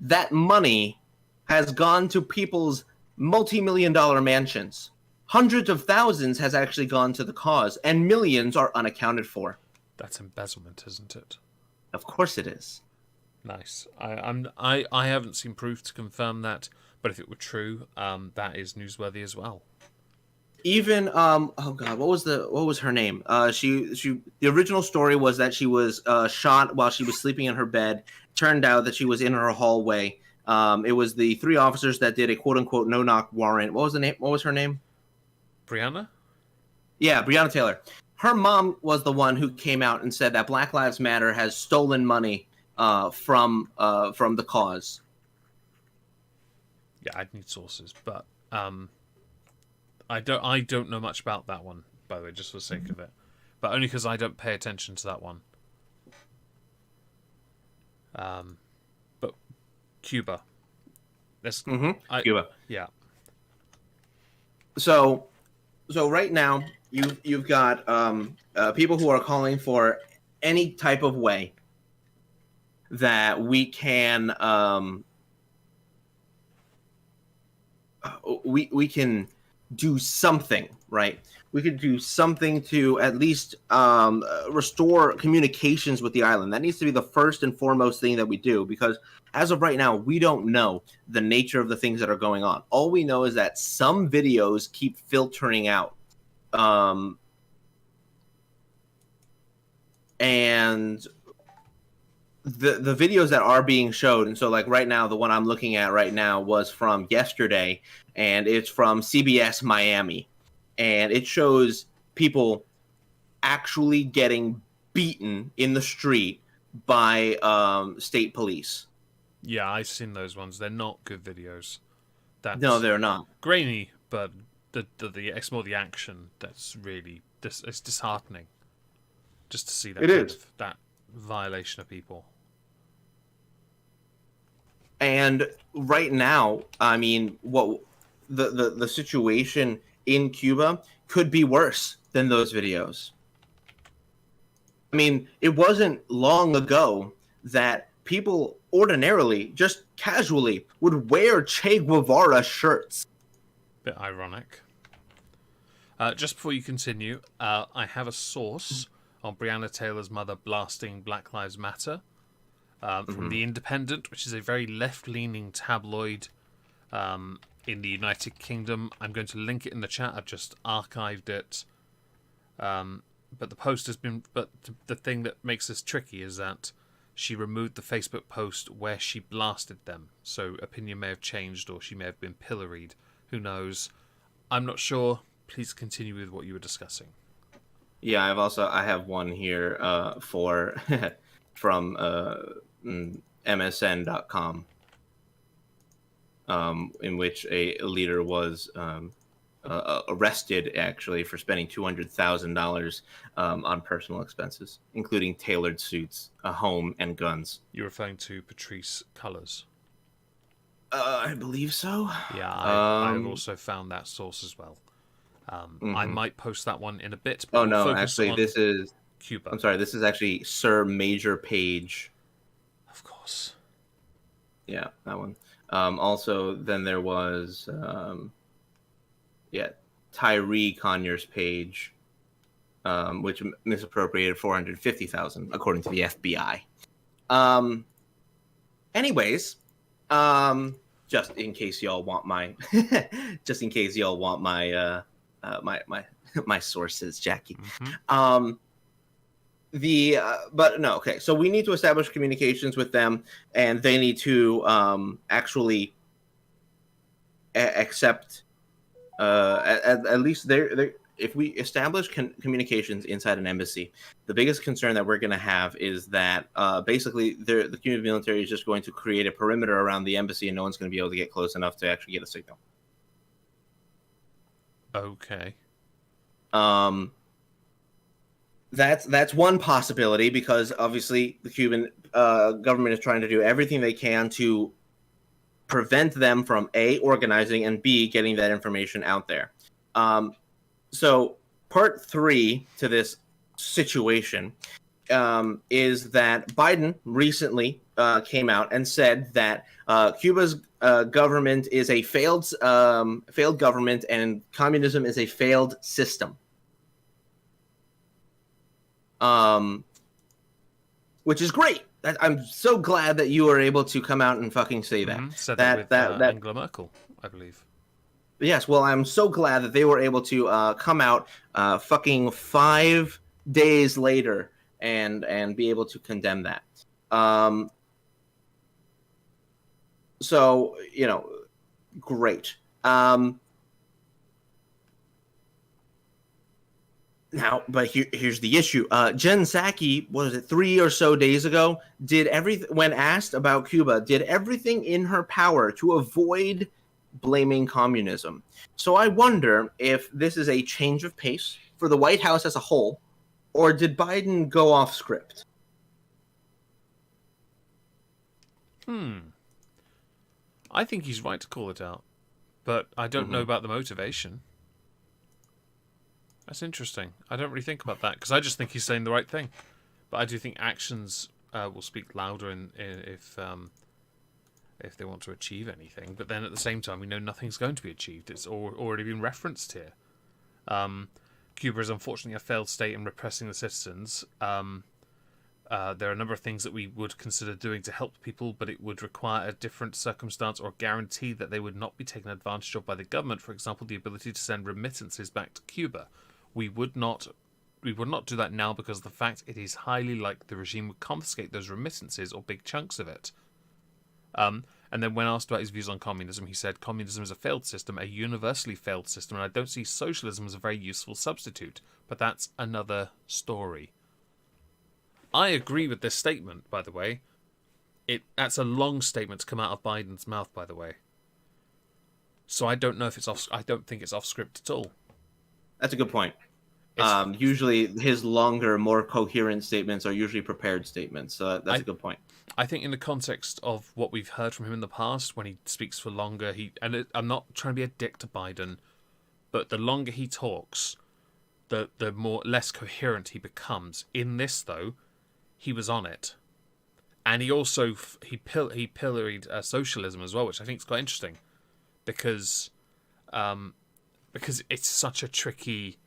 that money has gone to people's multi-million-dollar mansions. Hundreds of thousands has actually gone to the cause, and millions are unaccounted for. That's embezzlement, isn't it? Of course it is. Nice. I haven't seen proof to confirm that, but if it were true, that is newsworthy as well. Even oh god, what was her name? The original story was that she was shot while she was sleeping in her bed. Turned out that she was in her hallway. It was the 3 officers that did a quote unquote no knock warrant. What was her name? Brianna? Yeah, Breonna Taylor. Her mom was the one who came out and said that Black Lives Matter has stolen money from the cause. Yeah, I'd need sources, but I don't know much about that one, by the way, just for the sake of it. But only because I don't pay attention to that one. But Cuba. Cuba. Yeah. So right now you've got people who are calling for any type of way that we can we can do something, right? We could do something to at least restore communications with the island. That needs to be the first and foremost thing that we do, because as of right now, we don't know the nature of the things that are going on. All we know is that some videos keep filtering out. And the videos that are being showed, and so like right now, the one I'm looking at right now was from yesterday, and it's from CBS Miami, and it shows people actually getting beaten in the street by state police. Yeah, I've seen those ones. They're not good videos. No, they're not. Grainy, but it's more the action that's really it's disheartening. Just to see that violation of people. And right now, I mean, what the situation in Cuba could be worse than those videos. I mean, it wasn't long ago that people ordinarily, just casually, would wear Che Guevara shirts. Bit ironic. Just before you continue, I have a source on Breonna Taylor's mother blasting Black Lives Matter from The Independent, which is a very left-leaning tabloid in the United Kingdom. I'm going to link it in the chat. I've just archived it. But the post has been... But the thing that makes this tricky is that she removed the Facebook post where she blasted them. So opinion may have changed, or she may have been pilloried. Who knows? I'm not sure. Please continue with what you were discussing. Yeah, I have one here for from MSN.com, in which a leader was arrested actually for spending $200,000 on personal expenses, including tailored suits, a home, and guns. You're referring to Patrice Cullors? I believe so. Yeah, I've also found that source as well. I might post that one in a bit. Oh no, actually, this is Cuba. I'm sorry, this is actually Sir Major Page. Of course. Yeah, that one. Also, then there was Tyree Conyers Page, which misappropriated $450,000 according to the FBI. Anyways, just in case y'all want my my sources, Jackie. But no, okay. So we need to establish communications with them, and they need to actually accept. At least if we establish communications inside an embassy, the biggest concern that we're going to have is that basically the Cuban military is just going to create a perimeter around the embassy, and no one's going to be able to get close enough to actually get a signal. Okay. That's one possibility, because obviously the Cuban government is trying to do everything they can to prevent them from A, organizing, and B, getting that information out there. So part 3 to this situation is that Biden recently came out and said that Cuba's government is a failed government and communism is a failed system. Which is great. I'm so glad that you were able to come out and fucking say that. Said that with Angela Merkel, I believe. Yes, well, I'm so glad that they were able to come out fucking 5 days later and be able to condemn that. So, great. Now, but here's the issue. Jen Psaki, what was it, 3 or so days ago, when asked about Cuba, did everything in her power to avoid blaming communism. So I wonder if this is a change of pace for the White House as a whole, or did Biden go off script? I think he's right to call it out, but I don't know about the motivation. That's interesting. I don't really think about that, because I just think he's saying the right thing. But I do think actions will speak louder if they want to achieve anything. But then at the same time, we know nothing's going to be achieved. It's already been referenced here. Cuba is unfortunately a failed state in repressing the citizens. There are a number of things that we would consider doing to help people, but it would require a different circumstance or guarantee that they would not be taken advantage of by the government. For example, the ability to send remittances back to Cuba. We would not do that now because of the fact it is highly likely the regime would confiscate those remittances or big chunks of it. And then when asked about his views on communism, he said, communism is a failed system, a universally failed system, and I don't see socialism as a very useful substitute. But that's another story. I agree with this statement, by the way. That's a long statement to come out of Biden's mouth, by the way. So I don't know if I don't think it's off script at all. That's a good point. Usually his longer, more coherent statements are usually prepared statements. So that's a good point. I think in the context of what we've heard from him in the past, when he speaks for longer, I'm not trying to be a dick to Biden, but the longer he talks, the less coherent he becomes. In this, though, he was on it. And he also he pilloried socialism as well, which I think is quite interesting, because it's such a tricky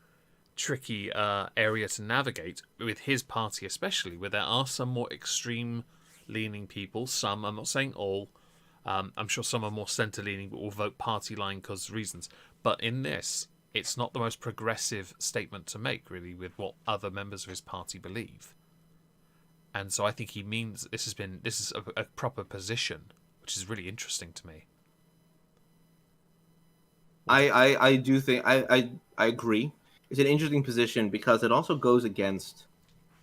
area to navigate with his party, especially where there are some more extreme leaning people. Some, I'm not saying all. I'm sure some are more centre leaning, but will vote party line because of reasons. But in this, it's not the most progressive statement to make, really, with what other members of his party believe. And so I think he means this is a proper position, which is really interesting to me. I do think I agree. It's an interesting position because it also goes against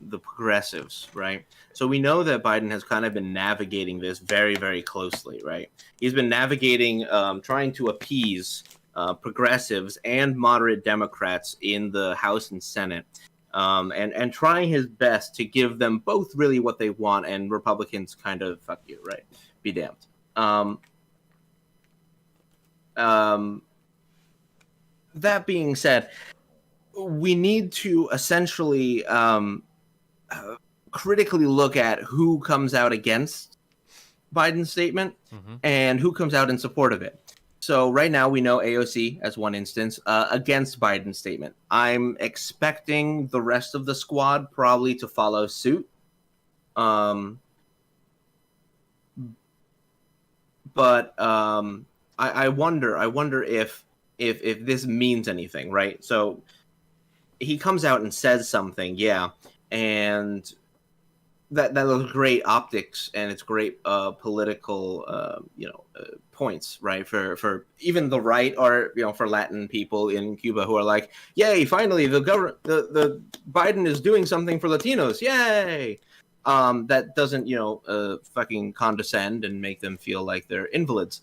the progressives, right? So we know that Biden has kind of been navigating this very, very closely, right? He's been navigating, trying to appease progressives and moderate Democrats in the House and Senate, and trying his best to give them both really what they want, and Republicans kind of fuck you, right? Be damned. That being said, we need to essentially critically look at who comes out against Biden's statement and who comes out in support of it. So right now we know AOC as one instance against Biden's statement. I'm expecting the rest of the squad probably to follow suit. But I wonder if this means anything, right? So he comes out and says something, yeah, and that looks great optics, and it's great political points, right, for even the right, or for Latin people in Cuba who are like, yay, finally the Biden is doing something for Latinos, yay. That doesn't fucking condescend and make them feel like they're invalids.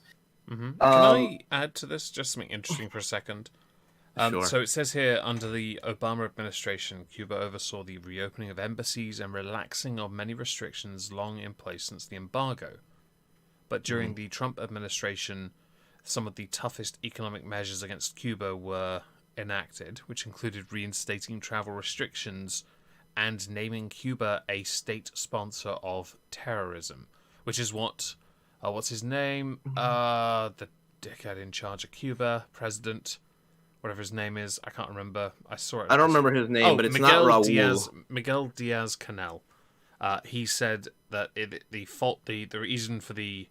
Can I add to this just something interesting for a second? Sure. So it says here, under the Obama administration, Cuba oversaw the reopening of embassies and relaxing of many restrictions long in place since the embargo. But during the Trump administration, some of the toughest economic measures against Cuba were enacted, which included reinstating travel restrictions and naming Cuba a state sponsor of terrorism, which is what's his name? The dickhead in charge of Cuba, president, whatever his name is. I can't remember. I saw it. I don't remember his name, but it's not Raul. Miguel Diaz-Canel. He said that the reason for the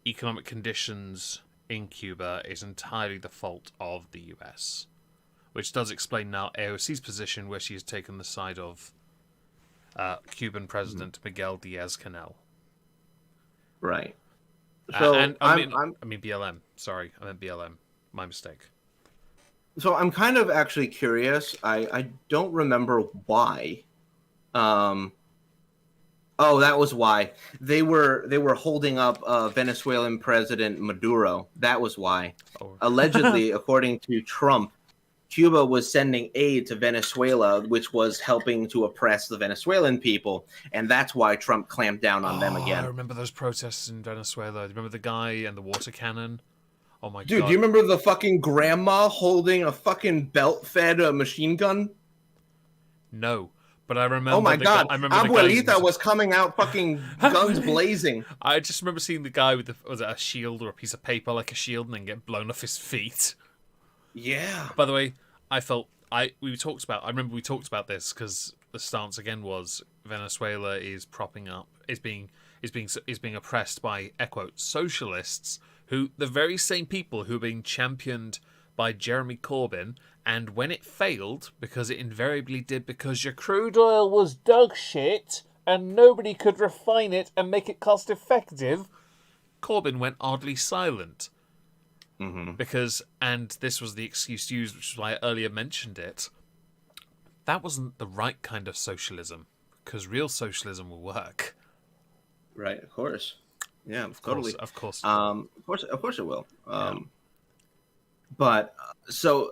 economic conditions in Cuba is entirely the fault of the US, which does explain now AOC's position, where she has taken the side of Cuban President Miguel Diaz-Canel. Right. So I mean BLM. Sorry, I meant BLM. My mistake. So I'm kind of actually curious. I don't remember why. Oh, that was why they were holding up Venezuelan President Maduro. That was why. Oh. Allegedly, according to Trump, Cuba was sending aid to Venezuela, which was helping to oppress the Venezuelan people, and that's why Trump clamped down on them again. I remember those protests in Venezuela. Remember the guy and the water cannon? Oh my god. Dude, do you remember the fucking grandma holding a fucking belt-fed machine gun? No. But I remember. Oh my god! Abuelita was coming out, fucking guns blazing. I just remember seeing the guy with was it a shield or a piece of paper like a shield, and then get blown off his feet. Yeah. By the way, I remember we talked about this because the stance again was Venezuela is propping up, is being oppressed by air quotes socialists, who the very same people who are being championed by Jeremy Corbyn. And when it failed, because it invariably did, because your crude oil was dog shit and nobody could refine it and make it cost effective, Corbyn went oddly silent. Mm-hmm. And this was the excuse used, which is why I earlier mentioned it, that wasn't the right kind of socialism, because real socialism will work. Right, of course. Yeah, totally. Of course. Of course it will. But, so...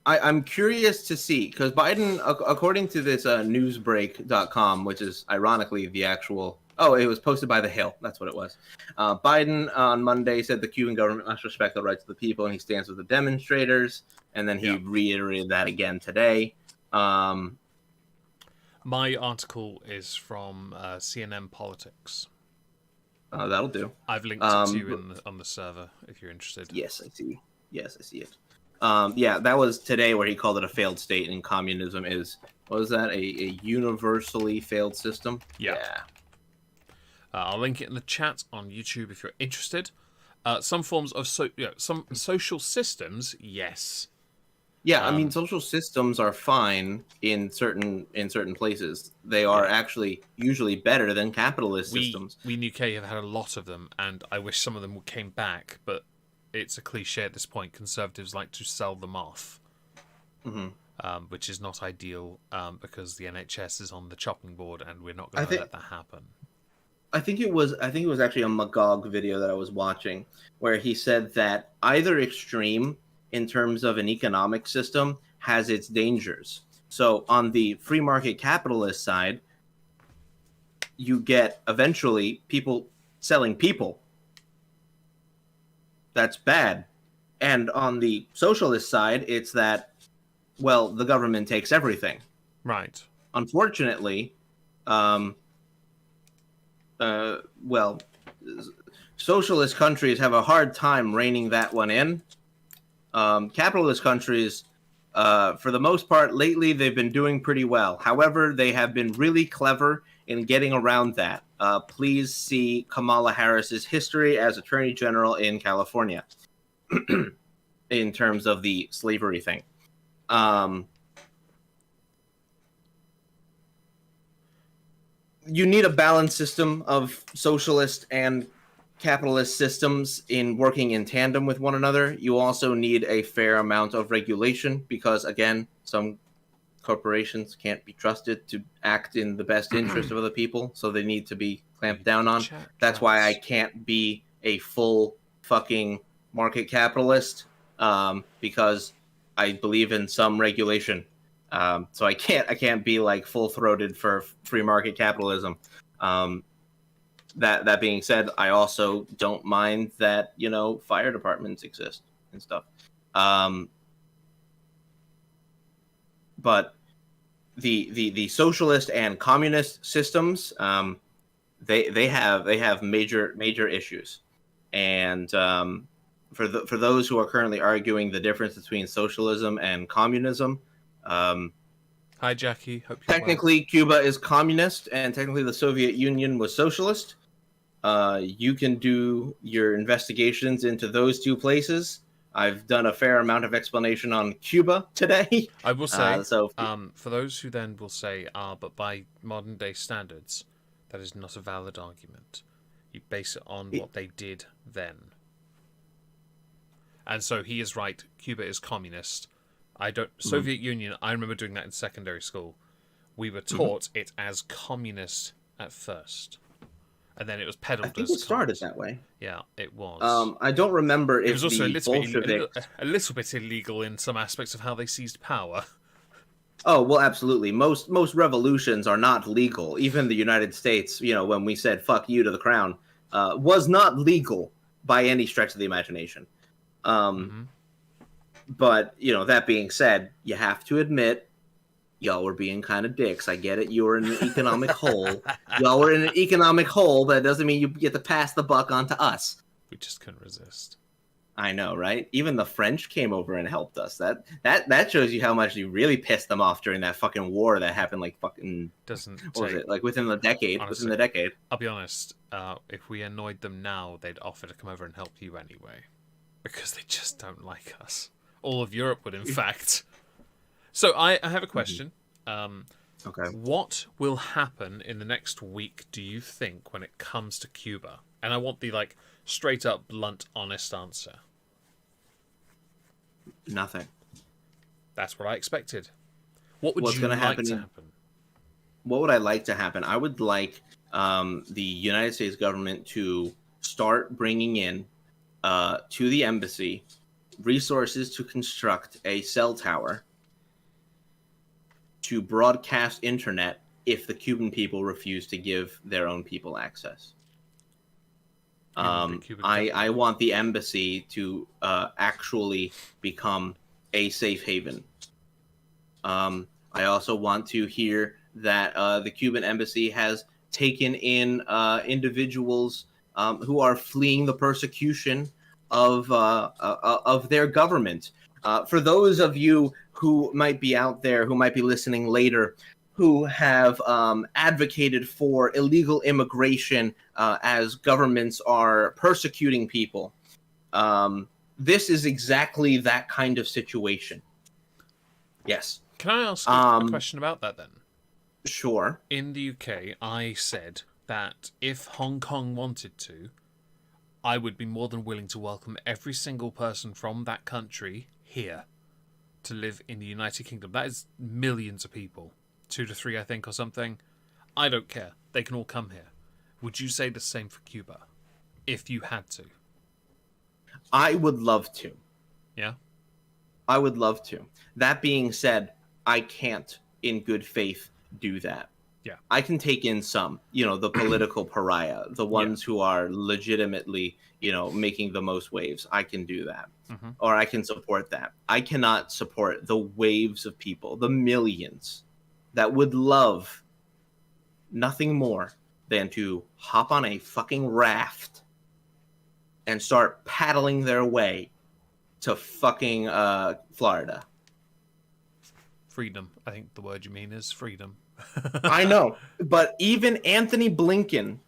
I'm curious to see, because Biden, according to this newsbreak.com, which is ironically the actual... Oh, it was posted by The Hill. That's what it was. Biden on Monday said the Cuban government must respect the rights of the people, and he stands with the demonstrators. And then he reiterated that again today. My article is from CNN Politics. That'll do. I've linked it to you on the server if you're interested. Yes, I see. Yes, I see it. That was today where he called it a failed state, and communism is, what was that, a universally failed system? Yeah. I'll link it in the chat on YouTube if you're interested. Some forms of some social systems, yes. Yeah, I mean, social systems are fine in certain places. They are actually usually better than capitalist systems. We in the UK have had a lot of them, and I wish some of them came back, but it's a cliche at this point. Conservatives like to sell them off, which is not ideal because the NHS is on the chopping board, and we're not going to let that happen. I think it was actually a Magog video that I was watching where he said that either extreme in terms of an economic system has its dangers. So on the free market capitalist side, you get eventually people selling people. That's bad. And on the socialist side, it's that, well, the government takes everything. Right. Unfortunately, socialist countries have a hard time reining that one in. Capitalist countries, for the most part, lately they've been doing pretty well. However, they have been really clever in getting around that. Please see Kamala Harris's history as Attorney General in California in terms of the slavery thing. You need a balanced system of socialist and capitalist systems in working in tandem with one another. You also need a fair amount of regulation because, again, some corporations can't be trusted to act in the best interest of other people, so they need to be clamped down on. That's why I can't be a full fucking market capitalist because I believe in some regulation. So I can't be like full-throated for free market capitalism. That being said, I also don't mind that, fire departments exist and stuff. but the socialist and communist systems, they have major issues, and for those who are currently arguing the difference between socialism and communism, hi Jackie, hope you're technically Cuba is communist, and technically the Soviet Union was socialist. You can do your investigations into those two places. I've done a fair amount of explanation on Cuba today. I will say, so for those who then will say, but by modern day standards, that is not a valid argument. You base it on what they did then. And so he is right. Cuba is communist. Soviet Union, I remember doing that in secondary school. We were taught it as communist at first. And then it was peddled as I think it started that way. Yeah, it was. I don't remember if it was also the Bolsheviks... a little bit illegal in some aspects of how they seized power. Oh, well, absolutely. Most revolutions are not legal. Even the United States, when we said "fuck you" to the crown, was not legal by any stretch of the imagination. But that being said, you have to admit, y'all were being kind of dicks. I get it. You were in an economic hole. Y'all were in an economic hole, but it doesn't mean you get to pass the buck on to us. We just couldn't resist. I know, right? Even the French came over and helped us. That shows you how much you really pissed them off during that fucking war that happened within the decade. Honestly, within the decade. I'll be honest. If we annoyed them now, they'd offer to come over and help you anyway, because they just don't like us. All of Europe would, in fact. So I have a question. Okay. What will happen in the next week, do you think, when it comes to Cuba? And I want the straight up, blunt, honest answer. Nothing. That's what I expected. What would you like to happen? What would I like to happen? I would like the United States government to start bringing in to the embassy resources to construct a cell tower to broadcast internet if the Cuban people refuse to give their own people access. I want the embassy to actually become a safe haven. I also want to hear that the Cuban embassy has taken in individuals who are fleeing the persecution of their government. For those of you who might be out there, who might be listening later, who have advocated for illegal immigration as governments are persecuting people, this is exactly that kind of situation. Yes. Can I ask a question about that then? Sure. In the UK, I said that if Hong Kong wanted to, I would be more than willing to welcome every single person from that country here to live in the United Kingdom. That is millions of people. 2 to 3, I think, or something. I don't care. They can all come here. Would you say the same for Cuba? If you had to. I would love to. Yeah? I would love to. That being said, I can't, in good faith, do that. Yeah. I can take in some, the political pariah, the ones who are legitimately, making the most waves. I can do that. Mm-hmm. Or I can support that. I cannot support the waves of people, the millions that would love nothing more than to hop on a fucking raft and start paddling their way to fucking Florida. Freedom. I think the word you mean is freedom. I know, but even Anthony Blinken,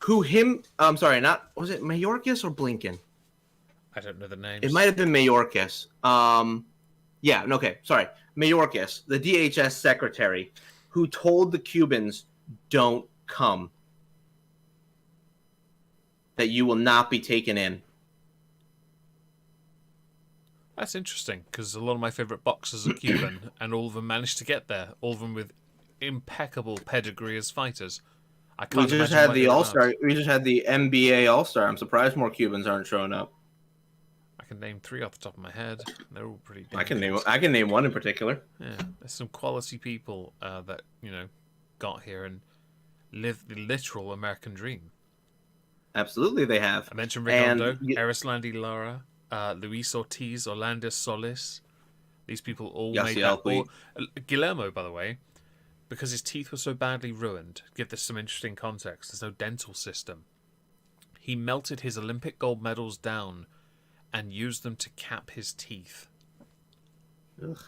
was it Mayorkas or Blinken? I don't know the names. It might have been Mayorkas. Mayorkas, the DHS secretary, who told the Cubans, don't come, that you will not be taken in. That's interesting, because a lot of my favourite boxers are Cuban, and all of them managed to get there. All of them with impeccable pedigree as fighters. We just had the All-Star. We just had the NBA All-Star. I'm surprised more Cubans aren't showing up. I can name 3 off the top of my head. They're all pretty. I can name one in particular. Yeah, there's some quality people that got here and lived the literal American dream. Absolutely, they have. I mentioned Redondo, Erislandy Lara. Luis Ortiz, Orlando Solis, These people all Yassi made that. Or Alpi. Guillermo, by the way, because his teeth were so badly ruined. Give this some interesting context. There's no dental system. He melted his Olympic gold medals down and used them to cap his teeth. Ugh.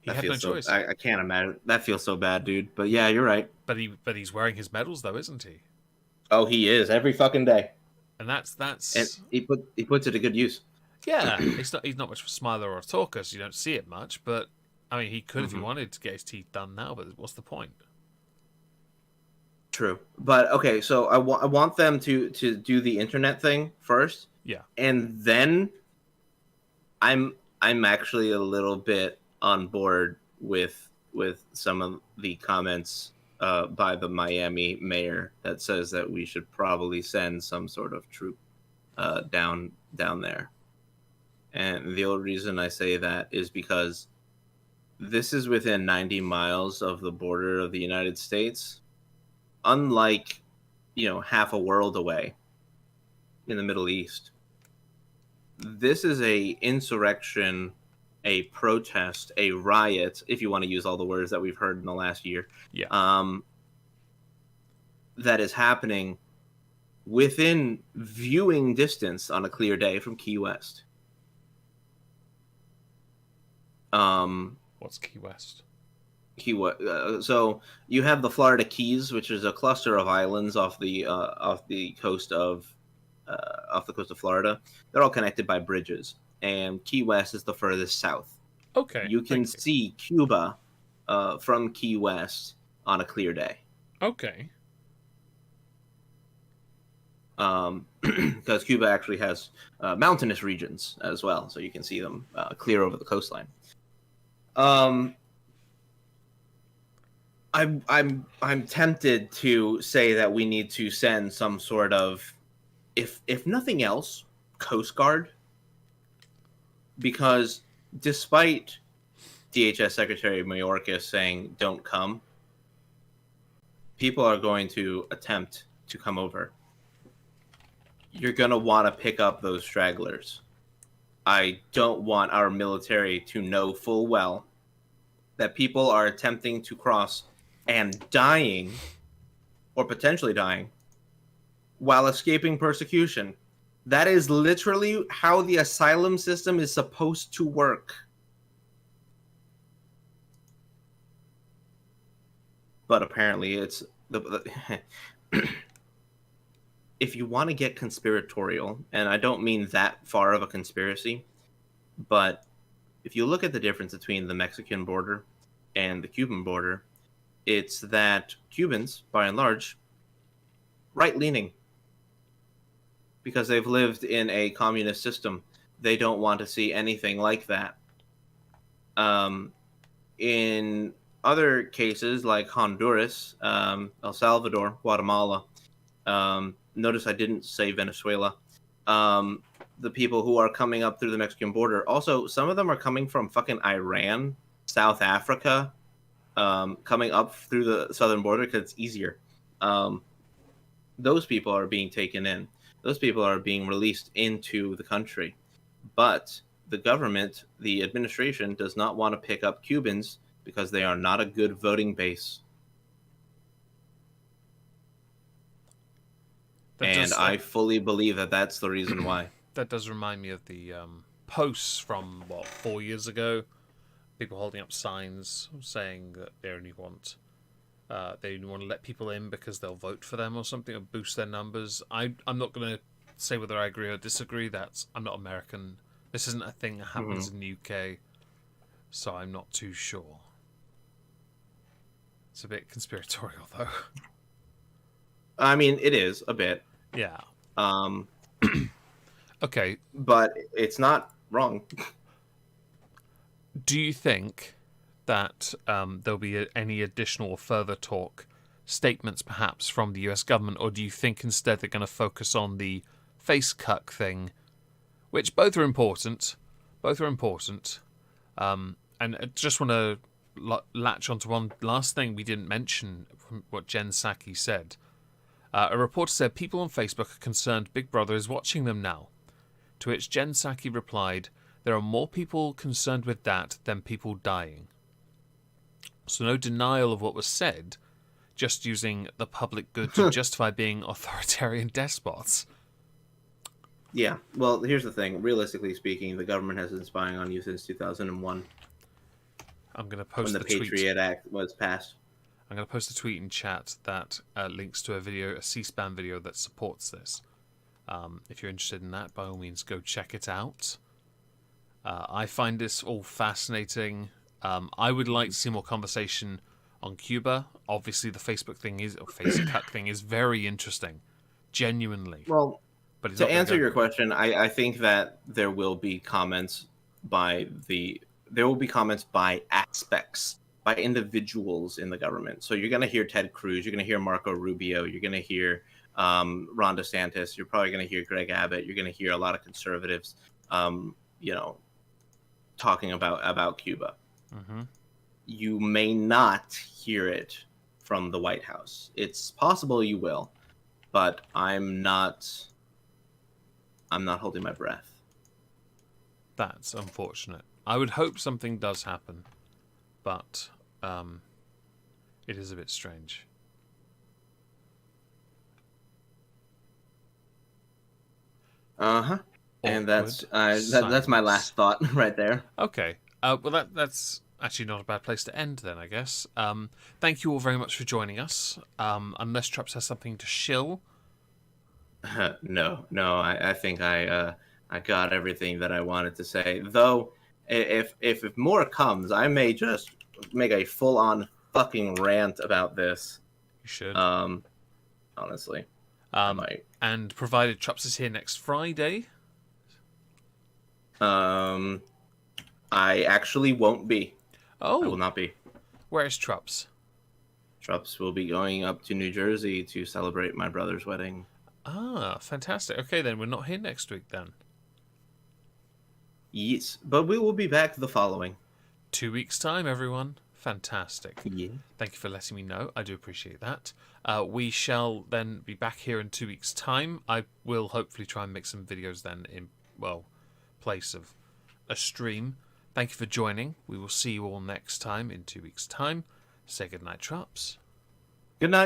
He had no choice. I can't imagine. That feels so bad, dude. But yeah, you're right. But he's wearing his medals though, isn't he? Oh, he is every fucking day. And that's And he puts it to good use. yeah. He's not much of a smiler or a talker, so you don't see it much. But I mean, he could if he wanted to get his teeth done now. But what's the point? True, but okay. So I want them to do the internet thing first. Yeah. And then I'm actually a little bit on board with some of the comments by the Miami mayor that says that we should probably send some sort of troop down there. And the only reason I say that is because this is within 90 miles of the border of the United States, unlike, half a world away in the Middle East. This is a insurrection, a protest, a riot, if you want to use all the words that we've heard in the last year. Yeah. That is happening within viewing distance on a clear day from Key West. What's Key West? So you have the Florida Keys, which is a cluster of islands off the coast of Florida. They're all connected by bridges, and Key West is the furthest south. Okay. You can see Cuba from Key West on a clear day. Okay. Because Cuba actually has mountainous regions as well, so you can see them clear over the coastline. I'm tempted to say that we need to send some sort of, if nothing else, Coast Guard, because despite DHS Secretary Mayorkas saying don't come, people are going to attempt to come over. You're going to want to pick up those stragglers. I don't want our military to know full well that people are attempting to cross and dying, or potentially dying, while escaping persecution. That is literally how the asylum system is supposed to work. But apparently it's if you want to get conspiratorial, and I don't mean that far of a conspiracy, but if you look at the difference between the Mexican border and the Cuban border, it's that Cubans, by and large, right-leaning, because they've lived in a communist system. They don't want to see anything like that. In other cases, like Honduras, El Salvador, Guatemala, notice I didn't say Venezuela, the people who are coming up through the Mexican border, also, some of them are coming from fucking Iran, South Africa, coming up through the southern border because it's easier. Those people are being taken in. Those people are being released into the country. But the government, the administration, does not want to pick up Cubans because they are not a good voting base. I fully believe that that's the reason why. That does remind me of the posts from, 4 years ago? People holding up signs saying that they only want to let people in because they'll vote for them or something, or boost their numbers. I'm not going to say whether I agree or disagree. I'm not American. This isn't a thing that happens in the UK, so I'm not too sure. It's a bit conspiratorial, though. I mean, it is a bit. Yeah. Okay. But it's not wrong. Do you think that there'll be any additional or further talk, statements perhaps from the US government, or do you think instead they're going to focus on the face cuck thing, which both are important, and I just want to latch onto one last thing we didn't mention from what Jen Psaki said. A reporter said people on Facebook are concerned Big Brother is watching them now, to which Jen Psaki replied, there are more people concerned with that than people dying. So no denial of what was said, just using the public good to justify being authoritarian despots. Yeah, well, here's the thing. Realistically speaking, the government has been spying on you since 2001, I'm going to post when the the tweet. Patriot Act was passed. I'm going to post a tweet in chat that links to a video, a C-SPAN video that supports this. If you're interested in that, by all means, go check it out. I find this all fascinating. I would like to see more conversation on Cuba. Obviously, the Facebook thing is, or Facebook thing is very interesting, genuinely. Well, but to answer your question, I think that there will be comments by aspects, by individuals in the government. So you're going to hear Ted Cruz, you're going to hear Marco Rubio, you're going to hear Ron DeSantis, you're probably going to hear Greg Abbott, you're going to hear a lot of conservatives, talking about Cuba. Mm-hmm. You may not hear it from the White House. It's possible you will, but I'm not holding my breath. That's unfortunate. I would hope something does happen, but it is a bit strange. Uh-huh. And that's my last thought right there. Okay. Well, that's actually not a bad place to end then, I guess. Thank you all very much for joining us. Unless Trups has something to shill. No. I think I got everything that I wanted to say. Though, if more comes, I may just make a full-on fucking rant about this. You should. Honestly, I might. And provided Trups is here next Friday. I actually won't be. Oh. I will not be. Where is Trups? Trups will be going up to New Jersey to celebrate my brother's wedding. Ah, fantastic. Okay, then we're not here next week then. Yes, but we will be back the following 2 weeks' time, everyone. Fantastic. Yeah. Thank you for letting me know. I do appreciate that. We shall then be back here in 2 weeks' time. I will hopefully try and make some videos then in, place of a stream. Thank you for joining. We will see you all next time in 2 weeks' time. Say goodnight, Trups. Good night.